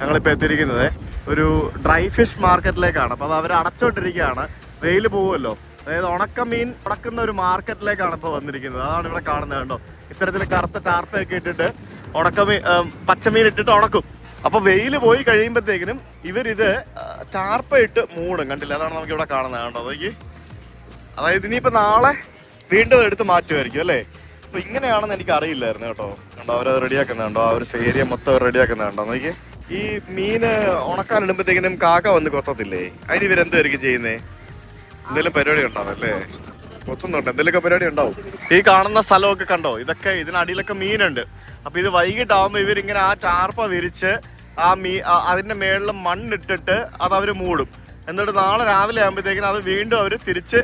ഞങ്ങളിപ്പോൾ എത്തിയിരിക്കുന്നത് ഒരു ഡ്രൈ ഫിഷ് മാർക്കറ്റിലേക്കാണ്. അപ്പോൾ അത് അവർ അടച്ചോണ്ടിരിക്കുകയാണ്. വെയിൽ പോകുമല്ലോ. അതായത് ഉണക്കമീൻ ഉണക്കുന്ന ഒരു മാർക്കറ്റിലേക്കാണ് ഇപ്പോൾ വന്നിരിക്കുന്നത്. അതാണ് ഇവിടെ കാണുന്നത് കണ്ടോ. ഇത്തരത്തിൽ കറുത്ത ടാർപ്പൊക്കെ ഇട്ടിട്ട് പച്ചമീൻ ഇട്ടിട്ട് ഉണക്കും. അപ്പോൾ വെയിൽ പോയി കഴിയുമ്പോഴത്തേക്കിനും ഇവരിത് ടാർപ്പ ഇട്ട് മൂടും. കണ്ടില്ല? അതാണ് നമുക്ക് ഇവിടെ കാണുന്നത് കണ്ടോ. അതൊക്കെ അതായത് ഇനിയിപ്പോൾ നാളെ വീണ്ടും എടുത്ത് മാറ്റുമായിരിക്കും അല്ലേ? അപ്പോൾ ഇങ്ങനെയാണെന്ന് എനിക്ക് അറിയില്ലായിരുന്നു കേട്ടോ. കണ്ടോ അവരത് റെഡിയാക്കുന്നുണ്ടോ? ആ ഒരു ഏരിയ മൊത്തം റെഡിയാക്കുന്നുണ്ടോ? നോക്കി. ഈ മീന് ഉണക്കാൻ ഇടുമ്പോഴത്തേക്കിനും കാക്ക വന്ന് കൊത്തത്തില്ലേ? അതിന് ഇവരെന്തായിരിക്കും ചെയ്യുന്നേ? എന്തെങ്കിലും പരിപാടി ഉണ്ടാവും അല്ലേ? കൊത്തുന്നുണ്ട്, എന്തെങ്കിലുമൊക്കെ പരിപാടി ഉണ്ടാവും. ഈ കാണുന്ന സ്ഥലമൊക്കെ കണ്ടോ? ഇതൊക്കെ ഇതിനടിയിലൊക്കെ മീനുണ്ട്. അപ്പൊ ഇത് വൈകിട്ടാവുമ്പോൾ ഇവരിങ്ങനെ ആ ചാർപ്പ വിരിച്ച് അതിന്റെ മേളിൽ മണ്ണിട്ടിട്ട് അത് അവർ മൂടും. എന്നിട്ട് നാളെ രാവിലെ ആകുമ്പോഴത്തേക്കിനും അത് വീണ്ടും അവർ തിരിച്ച്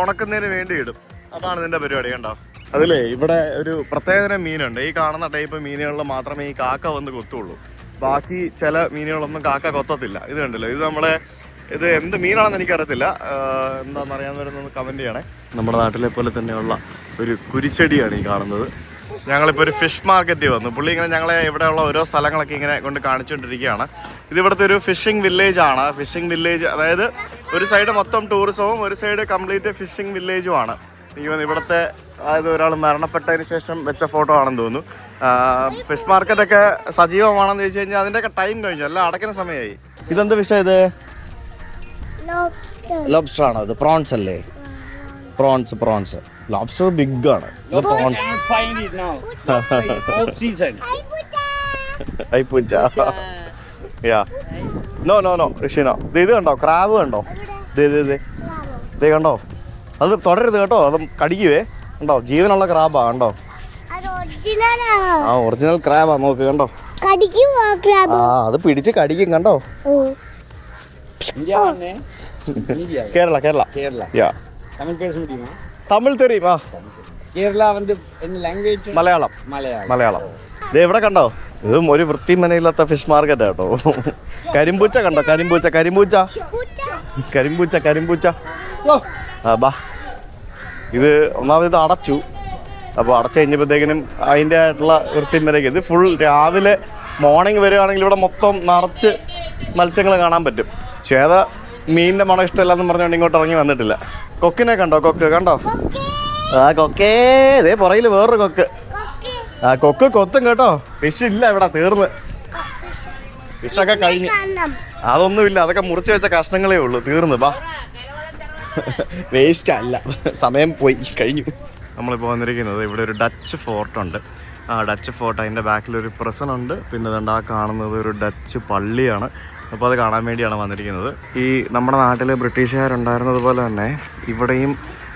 ഉണക്കുന്നതിന് വേണ്ടി ഇടും. അതാണ് ഇതിന്റെ പരിപാടി. കണ്ടോ? അതിലേ ഇവിടെ ഒരു പ്രത്യേകതരം മീനുണ്ട്. ഈ കാണുന്ന ടൈപ്പ് മീനുകളിൽ മാത്രമേ ഈ കാക്ക വന്ന് കൊത്തുള്ളൂ. ബാക്കി ചില മീനുകളൊന്നും കാക്ക കൊത്തത്തില്ല. ഇത് കണ്ടല്ലോ, ഇത് നമ്മളെ ഇത് എന്ത് മീനാണെന്ന് എനിക്കറിയത്തില്ല. എന്താണെന്ന് അറിയാവുന്നവരൊന്ന് കമൻറ്റ് ചെയ്യണേ. നമ്മുടെ നാട്ടിലെ പോലെ തന്നെയുള്ള ഒരു കുരിച്ചെടിയാണ് ഈ കാണുന്നത്. ഞങ്ങളിപ്പോൾ ഒരു ഫിഷ് മാർക്കറ്റിൽ വന്നു. പുള്ളി ഇങ്ങനെ ഞങ്ങളെ ഇവിടെയുള്ള ഓരോ സ്ഥലങ്ങളൊക്കെ ഇങ്ങനെ കൊണ്ട് കാണിച്ചുകൊണ്ടിരിക്കുകയാണ്. ഇത് ഇവിടുത്തെ ഒരു ഫിഷിംഗ് വില്ലേജ് ആണ്. ഫിഷിംഗ് വില്ലേജ്, അതായത് ഒരു സൈഡ് മൊത്തം ടൂറിസവും ഒരു സൈഡ് കംപ്ലീറ്റ് ഫിഷിംഗ് വില്ലേജുമാണ്. എനിക്ക് തോന്നുന്നു ഇവിടുത്തെ അതായത് ഒരാൾ മരണപ്പെട്ടതിന് ശേഷം വെച്ച ഫോട്ടോ ആണെന്ന് തോന്നുന്നു. ഫിഷ് മാർക്കറ്റൊക്കെ സജീവമാണെന്ന് ചോദിച്ചു കഴിഞ്ഞാൽ അതിൻ്റെയൊക്കെ ടൈം കഴിഞ്ഞു, എല്ലാം അടയ്ക്കുന്ന സമയമായി. ഇതെന്ത് ഫിഷാ ഇത്? ലോബ്സ്റ്റർ ആണോ ഇത്? പ്രോൺസ് അല്ലേ? പ്രോൺസ്. ലോബ്സ്റ്റർ ബിഗ് ആണ്. ഇത് പ്രോൺസ്. നോ ഋഷിന, ഇത് കണ്ടോ? ക്രാബ് കണ്ടോ? ഇത് കണ്ടോ? അത് തുടരുത് കേട്ടോ, അത് കടിക്കുവേ. കണ്ടോ? ജീവനുള്ള ക്രാബാ കണ്ടോ? ആ ഒറിജിനൽ ക്രാബാ, നോക്ക് കണ്ടോ? അത് പിടിച്ച് കടിക്കും കണ്ടോ? കേരള തമിഴ് തെറിയുമാ? മലയാളം. ഇത് എവിടെ കണ്ടോ? ഇതും ഒരു വൃത്തിമനയില്ലാത്ത ഫിഷ് മാർക്കറ്റ് കേട്ടോ. കരിമ്പൂച്ച കണ്ടോ? കരിമ്പൂച്ച. ബാ, ഇത് ഒന്നാമത് ഇത് അടച്ചു. അപ്പോൾ അടച്ചു കഴിഞ്ഞപ്പോഴത്തേക്കിനും അതിൻ്റെ ആയിട്ടുള്ള വൃത്തിമനയ്ക്ക് ഇത് ഫുൾ രാവിലെ മോർണിംഗ് വരികയാണെങ്കിൽ ഇവിടെ മൊത്തം നിറച്ച് മത്സ്യങ്ങൾ കാണാൻ പറ്റും. ചേത മീനിൻ്റെ മണം ഇഷ്ടമല്ലെന്ന് പറഞ്ഞുകൊണ്ട് ഇങ്ങോട്ട് ഇറങ്ങി വന്നിട്ടില്ല. കൊക്കിനെ കണ്ടോ? കൊക്ക് കണ്ടോ? ആ കൊക്കേ, ഇതേ പുറകിൽ വേറൊരു കൊക്ക്. ആ കൊക്ക് കൊത്തും കേട്ടോ. ഫിഷ് ഇല്ല ഇവിടെ, തീർന്ന്. ഫിഷൊക്കെ കഴിഞ്ഞ്. അതൊന്നുമില്ല, അതൊക്കെ മുറിച്ച് വെച്ച കഷ്ണങ്ങളേ ഉള്ളൂ, തീർന്ന്. ബാ, വേസ്റ്റ് അല്ല, സമയം പോയി കഴിഞ്ഞു. നമ്മളിപ്പോൾ വന്നിരിക്കുന്നത് ഇവിടെ ഒരു ഡച്ച് ഫോർട്ടുണ്ട്. ആ ഡച്ച് ഫോർട്ട്, അതിൻ്റെ ബാക്കിലൊരു പ്രസനുണ്ട്. പിന്നെ അതുകൊണ്ട് ആ കാണുന്നത് ഒരു ഡച്ച് പള്ളിയാണ്. അപ്പോൾ അത് കാണാൻ വേണ്ടിയാണ് വന്നിരിക്കുന്നത്. ഈ നമ്മുടെ നാട്ടിൽ ബ്രിട്ടീഷുകാരുണ്ടായിരുന്നത് പോലെ തന്നെ ഇവിടെയും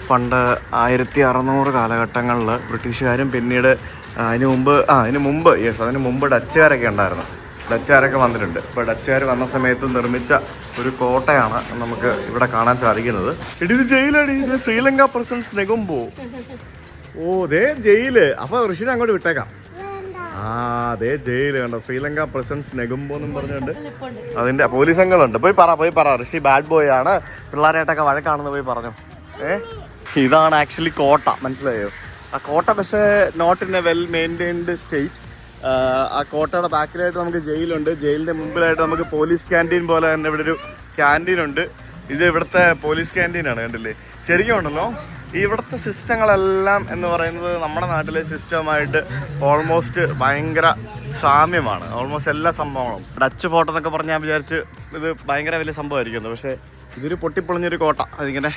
പണ്ട് 1600 കാലഘട്ടങ്ങളിൽ ബ്രിട്ടീഷുകാരും പിന്നീട് അതിന് മുമ്പ് ഡച്ചുകാരൊക്കെ ഉണ്ടായിരുന്നു. ഡച്ചുകാരൊക്കെ വന്നിട്ടുണ്ട്. ഇപ്പോൾ ഡച്ചുകാർ വന്ന സമയത്ത് നിർമ്മിച്ച ഒരു കോട്ടയാണ് നമുക്ക് ഇവിടെ കാണാൻ സാധിക്കുന്നത്. ഇത് ജയിലടി, ഇത് ശ്രീലങ്ക പ്രസിഡൻസ് നെഗുംബോ. ഓ ദേ ജയില്. അപ്പോൾ ഋഷിനെ അങ്ങോട്ട് വിട്ടേക്കാം. അതേ ജയില് കണ്ടോ? ശ്രീലങ്ക പ്രസിഡൻസ് നെഗുംബോ എന്നും പറഞ്ഞുകൊണ്ട് അതിൻ്റെ പോലീസ് അംഗങ്ങളുണ്ട്. പോയി പറ ഋഷി ബാഡ് ബോയ് ആണ്, പിള്ളേരായിട്ടൊക്കെ വഴക്കാണെന്ന് പോയി പറഞ്ഞു. ഇതാണ് ആക്ച്വലി കോട്ട, മനസ്സിലായോ? ആ കോട്ട പക്ഷേ not in a well maintained state. ആ കോട്ടയുടെ ബാക്കിലായിട്ട് നമുക്ക് ജയിലുണ്ട്. ജയിലിൻ്റെ മുമ്പിലായിട്ട് നമുക്ക് പോലീസ് ക്യാൻറ്റീൻ പോലെ തന്നെ ഇവിടെ ഒരു ക്യാൻറ്റീനുണ്ട്. ഇത് ഇവിടുത്തെ പോലീസ് ക്യാൻറ്റീനാണ്, കണ്ടില്ലേ? ശരിക്കും ഉണ്ടല്ലോ, ഈ ഇവിടുത്തെ സിസ്റ്റങ്ങളെല്ലാം എന്ന് പറയുന്നത് നമ്മുടെ നാട്ടിലെ സിസ്റ്റമായിട്ട് ഓൾമോസ്റ്റ് ഭയങ്കര സാമ്യമാണ്. ഓൾമോസ്റ്റ് എല്ലാ സംഭവങ്ങളും. ഡച്ച് ഫോട്ടോ എന്നൊക്കെ പറഞ്ഞാൽ ഞാൻ വിചാരിച്ച് ഇത് ഭയങ്കര വലിയ സംഭവമായിരിക്കുന്നു. പക്ഷേ ഇതൊരു പൊട്ടിപ്പൊളിഞ്ഞൊരു കോട്ട. അതിങ്ങനെ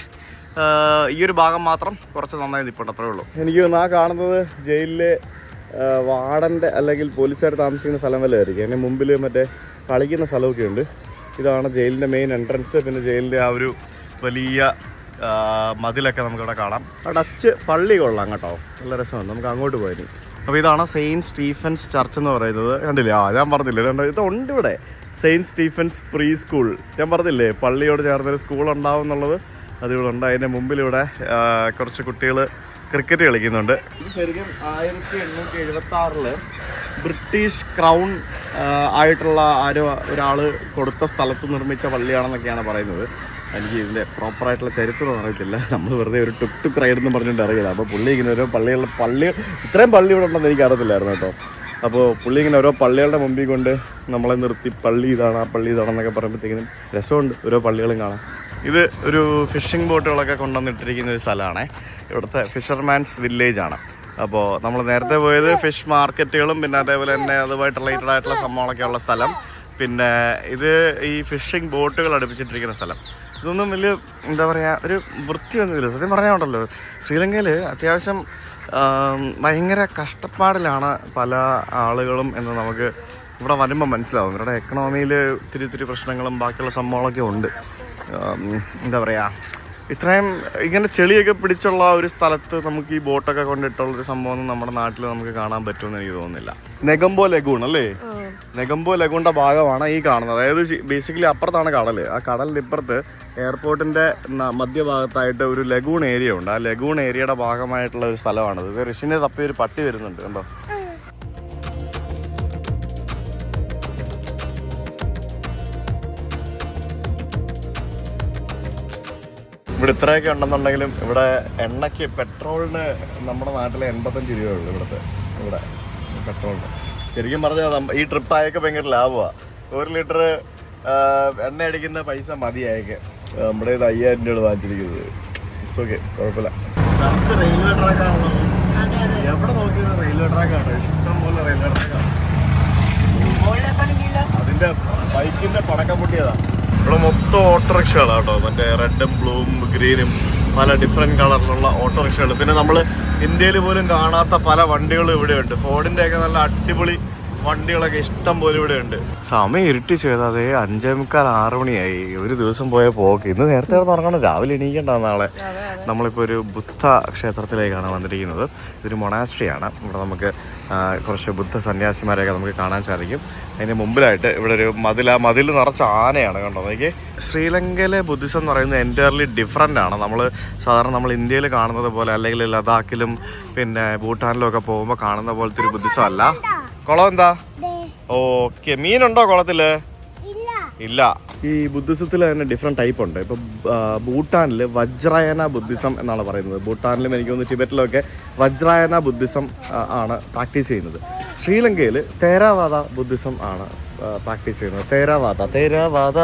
ഈ ഒരു ഭാഗം മാത്രം കുറച്ച് നന്നായി നിൽപ്പുണ്ട്, അത്രേ ഉള്ളൂ. എനിക്ക് ആ കാണുന്നത് ജയിലിലെ വാർഡൻ്റെ അല്ലെങ്കിൽ പോലീസുകാർ താമസിക്കുന്ന സ്ഥലം വല്ല ആയിരിക്കും. അതിന് മുമ്പിൽ മറ്റേ കളിക്കുന്ന സ്ഥലമൊക്കെ ഉണ്ട്. ഇതാണ് ജയിലിൻ്റെ മെയിൻ എൻട്രൻസ്. പിന്നെ ജയിലിൻ്റെ ആ ഒരു വലിയ മതിലൊക്കെ നമുക്കിവിടെ കാണാം. ആ ഡച്ച് പള്ളി കൊള്ളാം കേട്ടോ, നല്ല രസമാണ്. നമുക്ക് അങ്ങോട്ട് പോയി. അപ്പോൾ ഇതാണ് സെയിൻറ്റ് സ്റ്റീഫൻസ് ചർച്ച് എന്ന് പറയുന്നത്. കണ്ടില്ലേ? ഞാൻ പറഞ്ഞില്ലേ, ഇതുണ്ട് ഇവിടെ. Saint Stephen's pre school. ഞാൻ പറഞ്ഞില്ലേ പള്ളിയോട് ചേർന്നൊരു സ്കൂൾ ഉണ്ടാവും എന്നുള്ളത്. അതിവിടെ ഉണ്ട്. അതിൻ്റെ മുമ്പിലിവിടെ കുറച്ച് കുട്ടികൾ ക്രിക്കറ്റ് കളിക്കുന്നുണ്ട്. ഇത് ശരിക്കും 1876 ബ്രിട്ടീഷ് ക്രൗൺ ആയിട്ടുള്ള ഒരാൾ കൊടുത്ത സ്ഥലത്ത് നിർമ്മിച്ച പള്ളിയാണെന്നൊക്കെയാണ് പറയുന്നത്. എനിക്ക് ഇതിൻ്റെ പ്രോപ്പറായിട്ടുള്ള ചരിത്രം അറിയത്തില്ല. നമ്മൾ വെറുതെ ഒരു ടുക്ക് റൈഡ് എന്ന് പറഞ്ഞുകൊണ്ട് അറിയില്ല. അപ്പോൾ പുള്ളി ഇങ്ങനെ ഓരോ പള്ളി ഇത്രയും പള്ളി ഇവിടെ ഉണ്ടെന്ന് എനിക്ക് അറിയത്തില്ലായിരുന്നു കേട്ടോ. അപ്പോൾ പുള്ളി ഇങ്ങനെ ഓരോ പള്ളികളുടെ മുമ്പിൽ കൊണ്ട് നമ്മളെ നിർത്തി പള്ളി ഇതാണ്, ആ പള്ളി ഇതാണെന്നൊക്കെ പറയുമ്പോഴത്തേക്കിനും രസമുണ്ട് ഓരോ പള്ളികളും കാണാൻ. ഇത് ഒരു ഫിഷിംഗ് ബോട്ടുകളൊക്കെ കൊണ്ടുവന്നിട്ടിരിക്കുന്ന ഒരു സ്ഥലമാണ്. ഇവിടുത്തെ ഫിഷർമാൻസ് വില്ലേജാണ്. അപ്പോൾ നമ്മൾ നേരത്തെ പോയത് ഫിഷ് മാർക്കറ്റുകളും പിന്നെ അതേപോലെ തന്നെ അതുമായിട്ട് റിലേറ്റഡ് ആയിട്ടുള്ള സംഭവങ്ങളൊക്കെ ഉള്ള സ്ഥലം. പിന്നെ ഇത് ഈ ഫിഷിംഗ് ബോട്ടുകൾ അടുപ്പിച്ചിട്ടിരിക്കുന്ന സ്ഥലം. ഇതൊന്നും വലിയ എന്താ പറയുക, ഒരു വൃത്തിയൊന്നുമില്ല. സത്യം പറഞ്ഞാലുണ്ടല്ലോ, ശ്രീലങ്കയിൽ അത്യാവശ്യം ഭയങ്കര കഷ്ടപ്പാടിലാണ് പല ആളുകളും എന്ന് നമുക്ക് ഇവിടെ വരുമ്പോൾ മനസ്സിലാവും. ഇവരുടെ എക്കണോമിയിൽ ഇത്തിരി പ്രശ്നങ്ങളും ബാക്കിയുള്ള സംഭവങ്ങളൊക്കെ ഉണ്ട്. എന്താ പറയുക, ഇത്രയും ഇങ്ങനെ ചെളിയൊക്കെ പിടിച്ചുള്ള ഒരു സ്ഥലത്ത് നമുക്ക് ഈ ബോട്ടൊക്കെ കൊണ്ടിട്ടുള്ളൊരു സംഭവം നമ്മുടെ നാട്ടിൽ നമുക്ക് കാണാൻ പറ്റുമെന്ന് എനിക്ക് തോന്നുന്നില്ല. നെഗംബോ ലഗൂൺ അല്ലേ? നെഗംബോ ലഗൂണ്ട ഭാഗമാണ് ഈ കാണുന്നത്. അതായത് ബേസിക്കലി അപ്പുറത്താണ് കടൽ. ആ കടലിൻ്റെ ഇപ്പുറത്ത് എയർപോർട്ടിൻ്റെ മധ്യഭാഗത്തായിട്ട് ഒരു ലഗൂൺ ഏരിയ ഉണ്ട്. ആ ലഗൂൺ ഏരിയയുടെ ഭാഗമായിട്ടുള്ള ഒരു സ്ഥലമാണത്. ഇത് ഋഷിനെ തപ്പി ഒരു പട്ടി വരുന്നുണ്ട് കണ്ടോ. ഇവിടെ ഇത്രയൊക്കെ ഉണ്ടെന്നുണ്ടെങ്കിലും ഇവിടെ എണ്ണയ്ക്ക് പെട്രോളിന് നമ്മുടെ നാട്ടിൽ 85 രൂപയുള്ളൂ ഇവിടെ പെട്രോളിന്. ശരിക്കും പറഞ്ഞാൽ ഈ ട്രിപ്പ് അയക്കെ ഭയങ്കര ലാഭമാണ്. 1 ലിറ്റർ എണ്ണ അടിക്കുന്ന പൈസ മതി അയക്കെ. നമ്മുടെ ഇത് 5000 രൂപ വാങ്ങിച്ചിരിക്കുന്നത്. ഇറ്റ്സ് ഓക്കെ, കുഴപ്പമില്ല. കുറച്ച് റെയിൽവേ ട്രാക്കാണല്ലോ, എവിടെ നോക്കിയത് റെയിൽവേ ട്രാക്കാണ്. ഇഷ്ടം പോലെ റെയിൽവേ ട്രാക്കാണ്. അതിൻ്റെ ബൈക്കിൻ്റെ പടക്കം പൊട്ടിയതാണ്. ഇവിടെ മൊത്തം ഓട്ടോറിക്ഷകളാണ് കേട്ടോ. മറ്റേ റെഡും ബ്ലൂവും ഗ്രീനും പല ഡിഫറെൻറ്റ് കളറിലുള്ള ഓട്ടോറിക്ഷകൾ. പിന്നെ നമ്മൾ ഇന്ത്യയിൽ പോലും കാണാത്ത പല വണ്ടികളും ഇവിടെയുണ്ട്. ഫോർഡിൻ്റെയൊക്കെ നല്ല അടിപൊളി വണ്ടികളൊക്കെ ഇഷ്ടം പോലെ ഇവിടെ ഉണ്ട്. സമയം ഇരുട്ടി ചെയ്താൽ അതേ 5:45 6 മണിയായി. ഒരു ദിവസം പോയ പോക്ക്. ഇന്ന് നേരത്തെ ഉറങ്ങണം, രാവിലെ എണീക്കണ്ട. നാളെ നമ്മളിപ്പോൾ ഒരു ബുദ്ധ ക്ഷേത്രത്തിലേക്കാണ് വന്നിരിക്കുന്നത്. ഇതൊരു മൊണാസ്ട്രിയാണ്. ഇവിടെ നമുക്ക് കുറച്ച് ബുദ്ധ സന്യാസിമാരെയൊക്കെ നമുക്ക് കാണാൻ സാധിക്കും. അതിന് മുമ്പിലായിട്ട് ഇവിടെ ഒരു മതിൽ നിറച്ച ആനയാണ് കണ്ടോ. നോക്കി, ശ്രീലങ്കയിലെ ബുദ്ധിസം എന്ന് പറയുന്നത് എൻറ്റയർലി ഡിഫറെൻ്റ് ആണ്. സാധാരണ നമ്മൾ ഇന്ത്യയിൽ കാണുന്നത് പോലെ, അല്ലെങ്കിൽ ലഡാക്കിലും പിന്നെ ഭൂട്ടാനിലും ഒക്കെ പോകുമ്പോൾ കാണുന്ന പോലത്തെ ഒരു ബുദ്ധിസം അല്ല. കുളം എന്താ? ഓക്കെ, മീനുണ്ടോ കുളത്തില്? ഇല്ല. ഈ ബുദ്ധിസത്തിൽ തന്നെ ഡിഫറെൻറ്റ് ടൈപ്പ് ഉണ്ട്. ഇപ്പോൾ ഭൂട്ടാനിൽ വജ്രായന ബുദ്ധിസം എന്നാണ് പറയുന്നത്. ഭൂട്ടാനിലും എനിക്ക് തോന്നുന്നു ടിബറ്റിലൊക്കെ വജ്രായന ബുദ്ധിസം ആണ് പ്രാക്ടീസ് ചെയ്യുന്നത്. ശ്രീലങ്കയിൽ തേരാവാദ ബുദ്ധിസം ആണ് പ്രാക്ടീസ് ചെയ്യുന്നത്. തേരാവാദ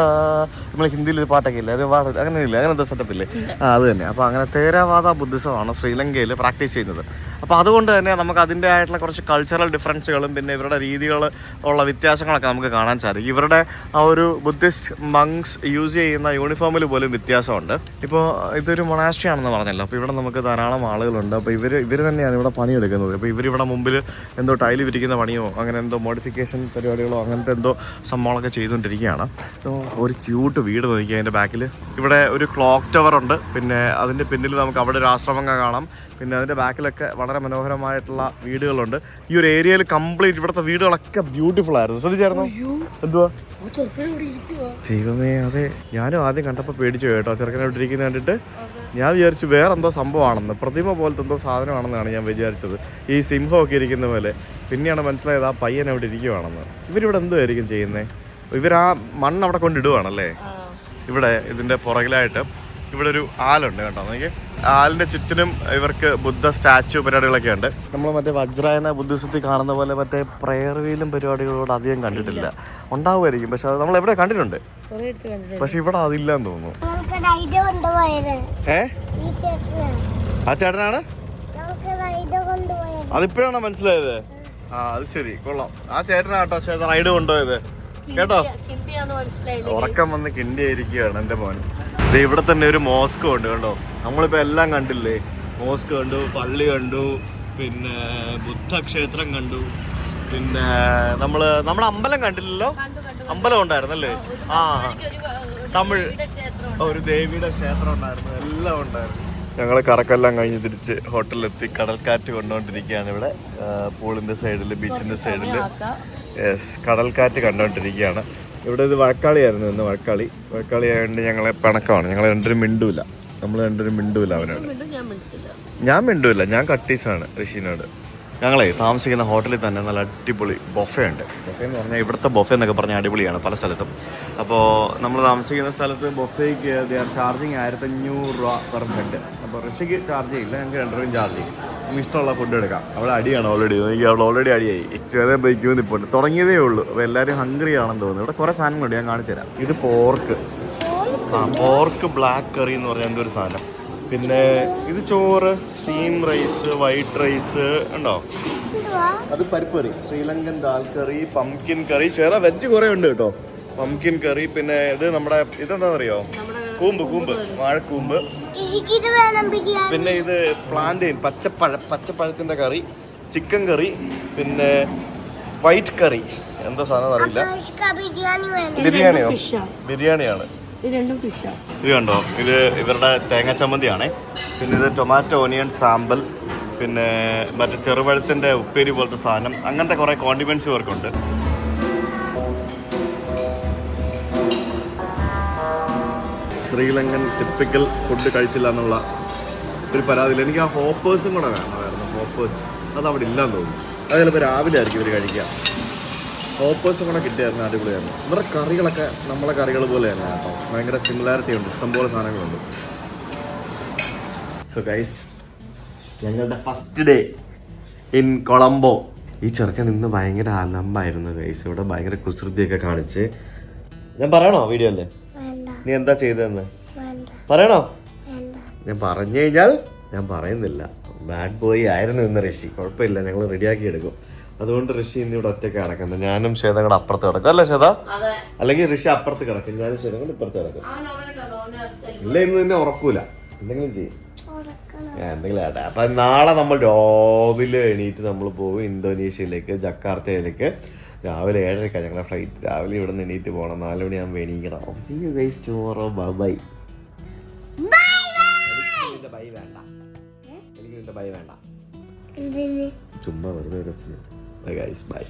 നമ്മൾ ഹിന്ദിയിൽ ഒരു പാട്ടൊക്കെ ഇല്ല, അങ്ങനെയില്ല, അങ്ങനത്തെ സെറ്റപ്പ് ഇല്ലേ? അത് തന്നെ. അപ്പോൾ അങ്ങനെ തേരാവാദ ബുദ്ധിസമാണ് ശ്രീലങ്കയിൽ പ്രാക്ടീസ് ചെയ്യുന്നത്. അപ്പോൾ അതുകൊണ്ട് തന്നെ നമുക്ക് അതിൻ്റെ ആയിട്ടുള്ള കുറച്ച് കൾച്ചറൽ ഡിഫറൻസുകളും പിന്നെ ഇവരുടെ രീതികൾ ഉള്ള വ്യത്യാസങ്ങളൊക്കെ നമുക്ക് കാണാൻ സാധിക്കും. ഇവരുടെ ആ ഒരു ബുദ്ധിസ്റ്റ് മങ്സ് യൂസ് ചെയ്യുന്ന യൂണിഫോമിൽ പോലും വ്യത്യാസമുണ്ട്. ഇപ്പോൾ ഇതൊരു മൊണാസ്ട്രി ആണെന്ന് പറഞ്ഞല്ലോ. അപ്പോൾ ഇവിടെ നമുക്ക് ധാരാളം ആളുകളുണ്ട്. അപ്പോൾ ഇവർ തന്നെയാണ് ഇവിടെ പണിയെടുക്കുന്നത്. അപ്പോൾ ഇവരിവിടെ മുമ്പിൽ എന്തോ ടൈല് വിരിക്കുന്ന പണിയോ അങ്ങനെ എന്തോ മോഡിഫിക്കേഷൻ പരിപാടികളോ അങ്ങനത്തെ എന്തോ സംഭവങ്ങളൊക്കെ ചെയ്തുകൊണ്ടിരിക്കുകയാണ്. ഒരു ക്യൂട്ട് വീട് നോക്കി അതിൻ്റെ ബാക്കിൽ. ഇവിടെ ഒരു ക്ലോക്ക് ടവർ ഉണ്ട്. പിന്നെ അതിൻ്റെ പിന്നിൽ നമുക്ക് അവിടെ ഒരു ആശ്രമം കാണാം. പിന്നെ അതിൻ്റെ ബാക്കിലൊക്കെ വളരെ മനോഹരമായിട്ടുള്ള വീടുകളുണ്ട്. ഈ ഒരു ഏരിയയിൽ കംപ്ലീറ്റ് ഇവിടുത്തെ വീടുകളൊക്കെ ബ്യൂട്ടിഫുൾ ആയിരുന്നു. ശ്രദ്ധിച്ചായിരുന്നു? എന്തുവാ ദൈവമേ, അതെ. ഞാനും ആദ്യം കണ്ടപ്പോൾ പേടിച്ചു കേട്ടോ. ചെറുക്കനെ ഇവിടെ ഇരിക്കുന്നത് കണ്ടിട്ട് ഞാൻ വിചാരിച്ചു വേറെ എന്തോ സംഭവമാണെന്ന്, പ്രതിമ പോലത്തെ എന്തോ സാധനമാണെന്നാണ് ഞാൻ വിചാരിച്ചത്, ഈ സിംഹമൊക്കെ ഇരിക്കുന്ന പോലെ. പിന്നെയാണ് മനസ്സിലായത് ആ പയ്യൻ അവിടെ ഇരിക്കുവാണെന്ന്. ഇവരിവിടെ എന്തുമായിരിക്കും ചെയ്യുന്നത്? ഇവർ ആ മണ്ണ് അവിടെ കൊണ്ടിടുവാണല്ലേ. ഇവിടെ ഇതിൻ്റെ പുറകിലായിട്ട് ഇവിടെ ഒരു ആലുണ്ട് കേട്ടോ. നോക്കി, ആലിൻ്റെ ചുറ്റിനും ഇവർക്ക് ബുദ്ധ സ്റ്റാച്ചു പരിപാടികളൊക്കെ ഉണ്ട്. നമ്മൾ മറ്റേ വജ്രായന ബുദ്ധിസത്തിൽ കാണുന്ന പോലെ മറ്റേ പ്രയർ വീലും പരിപാടികളോട് അധികം കണ്ടിട്ടില്ല. ഉണ്ടാവുമായിരിക്കും, പക്ഷെ അത് നമ്മൾ എവിടെ കണ്ടിട്ടുണ്ട്, പക്ഷെ ഇവിടെ അതില്ലാന്ന് തോന്നുന്നു. ആ ചേട്ടനാണ്? അതിപ്പോഴാണോ മനസ്സിലായത്? അത് ശരി, കൊള്ളാം. ആ ചേട്ടനാട്ടോ റൈഡ് കൊണ്ടുപോയത് കേട്ടോ. ഉറക്കം വന്ന് കിണ്ടിയായിരിക്കുകയാണ് എൻ്റെ മോൻ. ഇവിടെ തന്നെ ഒരു മോസ്ക് ഉണ്ട് കണ്ടോ. നമ്മളിപ്പോൾ എല്ലാം കണ്ടില്ലേ, മോസ്ക് കണ്ടു, പള്ളി കണ്ടു, പിന്നെ ബുദ്ധക്ഷേത്രം കണ്ടു, പിന്നെ നമ്മുടെ അമ്പലം കണ്ടില്ലല്ലോ. അമ്പലം ഉണ്ടായിരുന്നല്ലേ? ആ, തമിഴ് ഒരു ദേവിയുടെ ക്ഷേത്രം ഉണ്ടായിരുന്നു, എല്ലാം ഉണ്ടായിരുന്നു. ഞങ്ങൾ കറക്കെല്ലാം കഴിഞ്ഞ് തിരിച്ച് ഹോട്ടലിലെത്തി. കടൽക്കാറ്റ് കൊണ്ടുകൊണ്ടിരിക്കുകയാണ് ഇവിടെ. പൂളിൻ്റെ സൈഡിൽ, ബീച്ചിൻ്റെ സൈഡിൽ. യെസ്, കടൽക്കാറ്റ് കണ്ടുകൊണ്ടിരിക്കുകയാണ് ഇവിടെ. ഇത് വഴക്കാളിയായിരുന്നു ഇന്ന്. വഴക്കാളി ആയതുകൊണ്ട് ഞങ്ങളെ പിണക്കമാണ്. ഞങ്ങൾ രണ്ടൊരു മിണ്ടൂല. അവനോട് ഞാൻ മിണ്ടൂല. ഞാൻ കട്ടീസാണ് ഋഷിനോട്. ഞങ്ങളെ താമസിക്കുന്ന ഹോട്ടലിൽ തന്നെ നല്ല അടിപൊളി ബൊഫേ ഉണ്ട്. ബൊഫേ എന്ന് പറഞ്ഞാൽ ഇവിടുത്തെ ബൊഫേ എന്നൊക്കെ പറഞ്ഞാൽ അടിപൊളിയാണ് പല സ്ഥലത്തും. അപ്പോൾ നമ്മൾ താമസിക്കുന്ന സ്ഥലത്ത് ബൊഫേക്ക് ചാർജിങ് 1500 രൂപ പെർ ഹെഡ്. അപ്പോൾ ഋഷിക്ക് ചാർജ് ചെയ്യില്ല, ഞങ്ങൾക്ക് 2 രൂപയും ചാർജ് ചെയ്യും. നമുക്ക് ഇഷ്ടമുള്ള ഫുഡ് എടുക്കാം. അവിടെ അടിയാണ് ഓൾറെഡി. എനിക്ക് അവിടെ ഓൾറെഡി അടിയായി. ചെറിയ ബൈക്ക് നിൽപ്പുണ്ട്. തുടങ്ങിയതേ ഉള്ളൂ. അപ്പോൾ എല്ലാവരും ഹംഗ്രി ആണെന്ന് തോന്നുന്നു. ഇവിടെ കുറേ സാധനങ്ങളുണ്ട്, ഞാൻ കാണിച്ചു തരാം. ഇത് പോർക്ക് ബ്ലാക്ക് കറി എന്ന് പറഞ്ഞാൽ എന്തൊരു സാധനം. പിന്നെ ഇത് ചോറ്, സ്റ്റീം റൈസ്, വൈറ്റ് റൈസ് ഉണ്ടോ. അത് പരിപ്പ് കറി, ശ്രീലങ്കൻ ദാൽ കറി, പംകിൻ കറി. വേറെ വെജ് കുറേ ഉണ്ട് കേട്ടോ. പംകിൻ കറി. പിന്നെ ഇത് നമ്മുടെ ഇതെന്താണെന്നറിയോ? കൂമ്പ്, വാഴക്കൂമ്പ്. പിന്നെ ഇത് പ്ലാന്റെയിൻ, പച്ചപ്പഴത്തിൻ്റെ കറി, ചിക്കൻ കറി, പിന്നെ വൈറ്റ് കറി. എന്താ സാധനം അറിയില്ല. ബിരിയാണിയാണ്. ഇത് കണ്ടോ, ഇത് ഇവരുടെ തേങ്ങ ചമ്മന്തിയാണേ. പിന്നെ ഇത് ടൊമാറ്റോ ഓനിയൻ സാമ്പൽ, പിന്നെ മറ്റേ ചെറുപഴത്തിൻ്റെ ഉപ്പേരി പോലത്തെ സാധനം. അങ്ങനത്തെ കുറേ കോണ്ടിമെൻറ്റ്സ് ഇവർക്കുണ്ട്. ശ്രീലങ്കൻ ടിപ്പിക്കൽ ഫുഡ് കഴിച്ചില്ല എന്നുള്ള ഒരു പരാതിയിൽ എനിക്ക് ആ ഹോപ്പേഴ്സും കൂടെ വേണമായിരുന്നു. ഹോപ്പേഴ്സ് അതവിടെ ഇല്ലാന്ന് തോന്നുന്നു. അത് ചിലപ്പോൾ രാവിലെ ആയിരിക്കും ഇവർ കഴിക്കുക. ഹോപ്പേഴ്സും കൂടെ കിട്ടിയായിരുന്നു, അടിപൊളിയായിരുന്നു. ഇവരുടെ കറികളൊക്കെ നമ്മളെ കറികൾ പോലെ തന്നെ കേട്ടോ, ഭയങ്കര സിമിലാരിറ്റി ഉണ്ട്, ഇഷ്ടംപോലെ സാധനങ്ങളുണ്ട്. സോ ഗൈസ്, ഞങ്ങളുടെ ഫസ്റ്റ് ഡേ ഇൻ കൊളംബോ. ഈ ചെറുക്കൻ ഇന്ന് ഭയങ്കര അലമ്പായിരുന്നു ഗൈസ്. ഇവിടെ ഭയങ്കര കുസൃതിയൊക്കെ കാണിച്ച്. ഞാൻ പറയണോ വീഡിയോ അല്ലേ? നീ എന്താ ചെയ്തതെന്ന് പറയണോ? ഞാൻ പറഞ്ഞു കഴിഞ്ഞാൽ ഞാൻ പറയുന്നില്ല. ബാഡ് ബോയ് ആയിരുന്നു ഇന്ന് ഋഷി. കുഴപ്പമില്ല, ഞങ്ങൾ റെഡിയാക്കി എടുക്കും. അതുകൊണ്ട് ഋഷി ഇന്ന് ഇവിടെ ഒറ്റയ്ക്ക് കിടക്കുന്നത്. ഞാനും ശ്വേത കൂടെ അപ്പുറത്ത് കിടക്കും അല്ലേ ശ്വേത? അല്ലെങ്കിൽ ഋഷി അപ്പുറത്ത് കിടക്കും, ഞാനും ശ്വേത കൂടെ ഇപ്പുറത്ത് കിടക്കും. ഇല്ല, ഇന്ന് നിന്നെ ഉറക്കൂല, എന്തെങ്കിലും ചെയ്യും, എന്തെങ്കിലും ആട്ടെ. അപ്പൊ നാളെ നമ്മൾ രാവിലെ എണീറ്റ് നമ്മൾ പോകും ഇന്തോനേഷ്യയിലേക്ക്, ജക്കാർത്തയിലേക്ക്. രാവിലെ 7:30 ഞങ്ങളുടെ ഫ്ലൈറ്റ്. രാവിലെ ഇവിടെ നിന്ന് എണീറ്റ് പോകണം, 4 മണിയാകുമ്പോൾ എണീക്കണം. See you guys tomorrow. Bye bye. എനിക്ക് ബൈ വേണ്ട, എനിക്ക് നിന്റെ ബൈ വേണ്ട, ചുമ്മാ വെറുതെ. Bye guys, bye.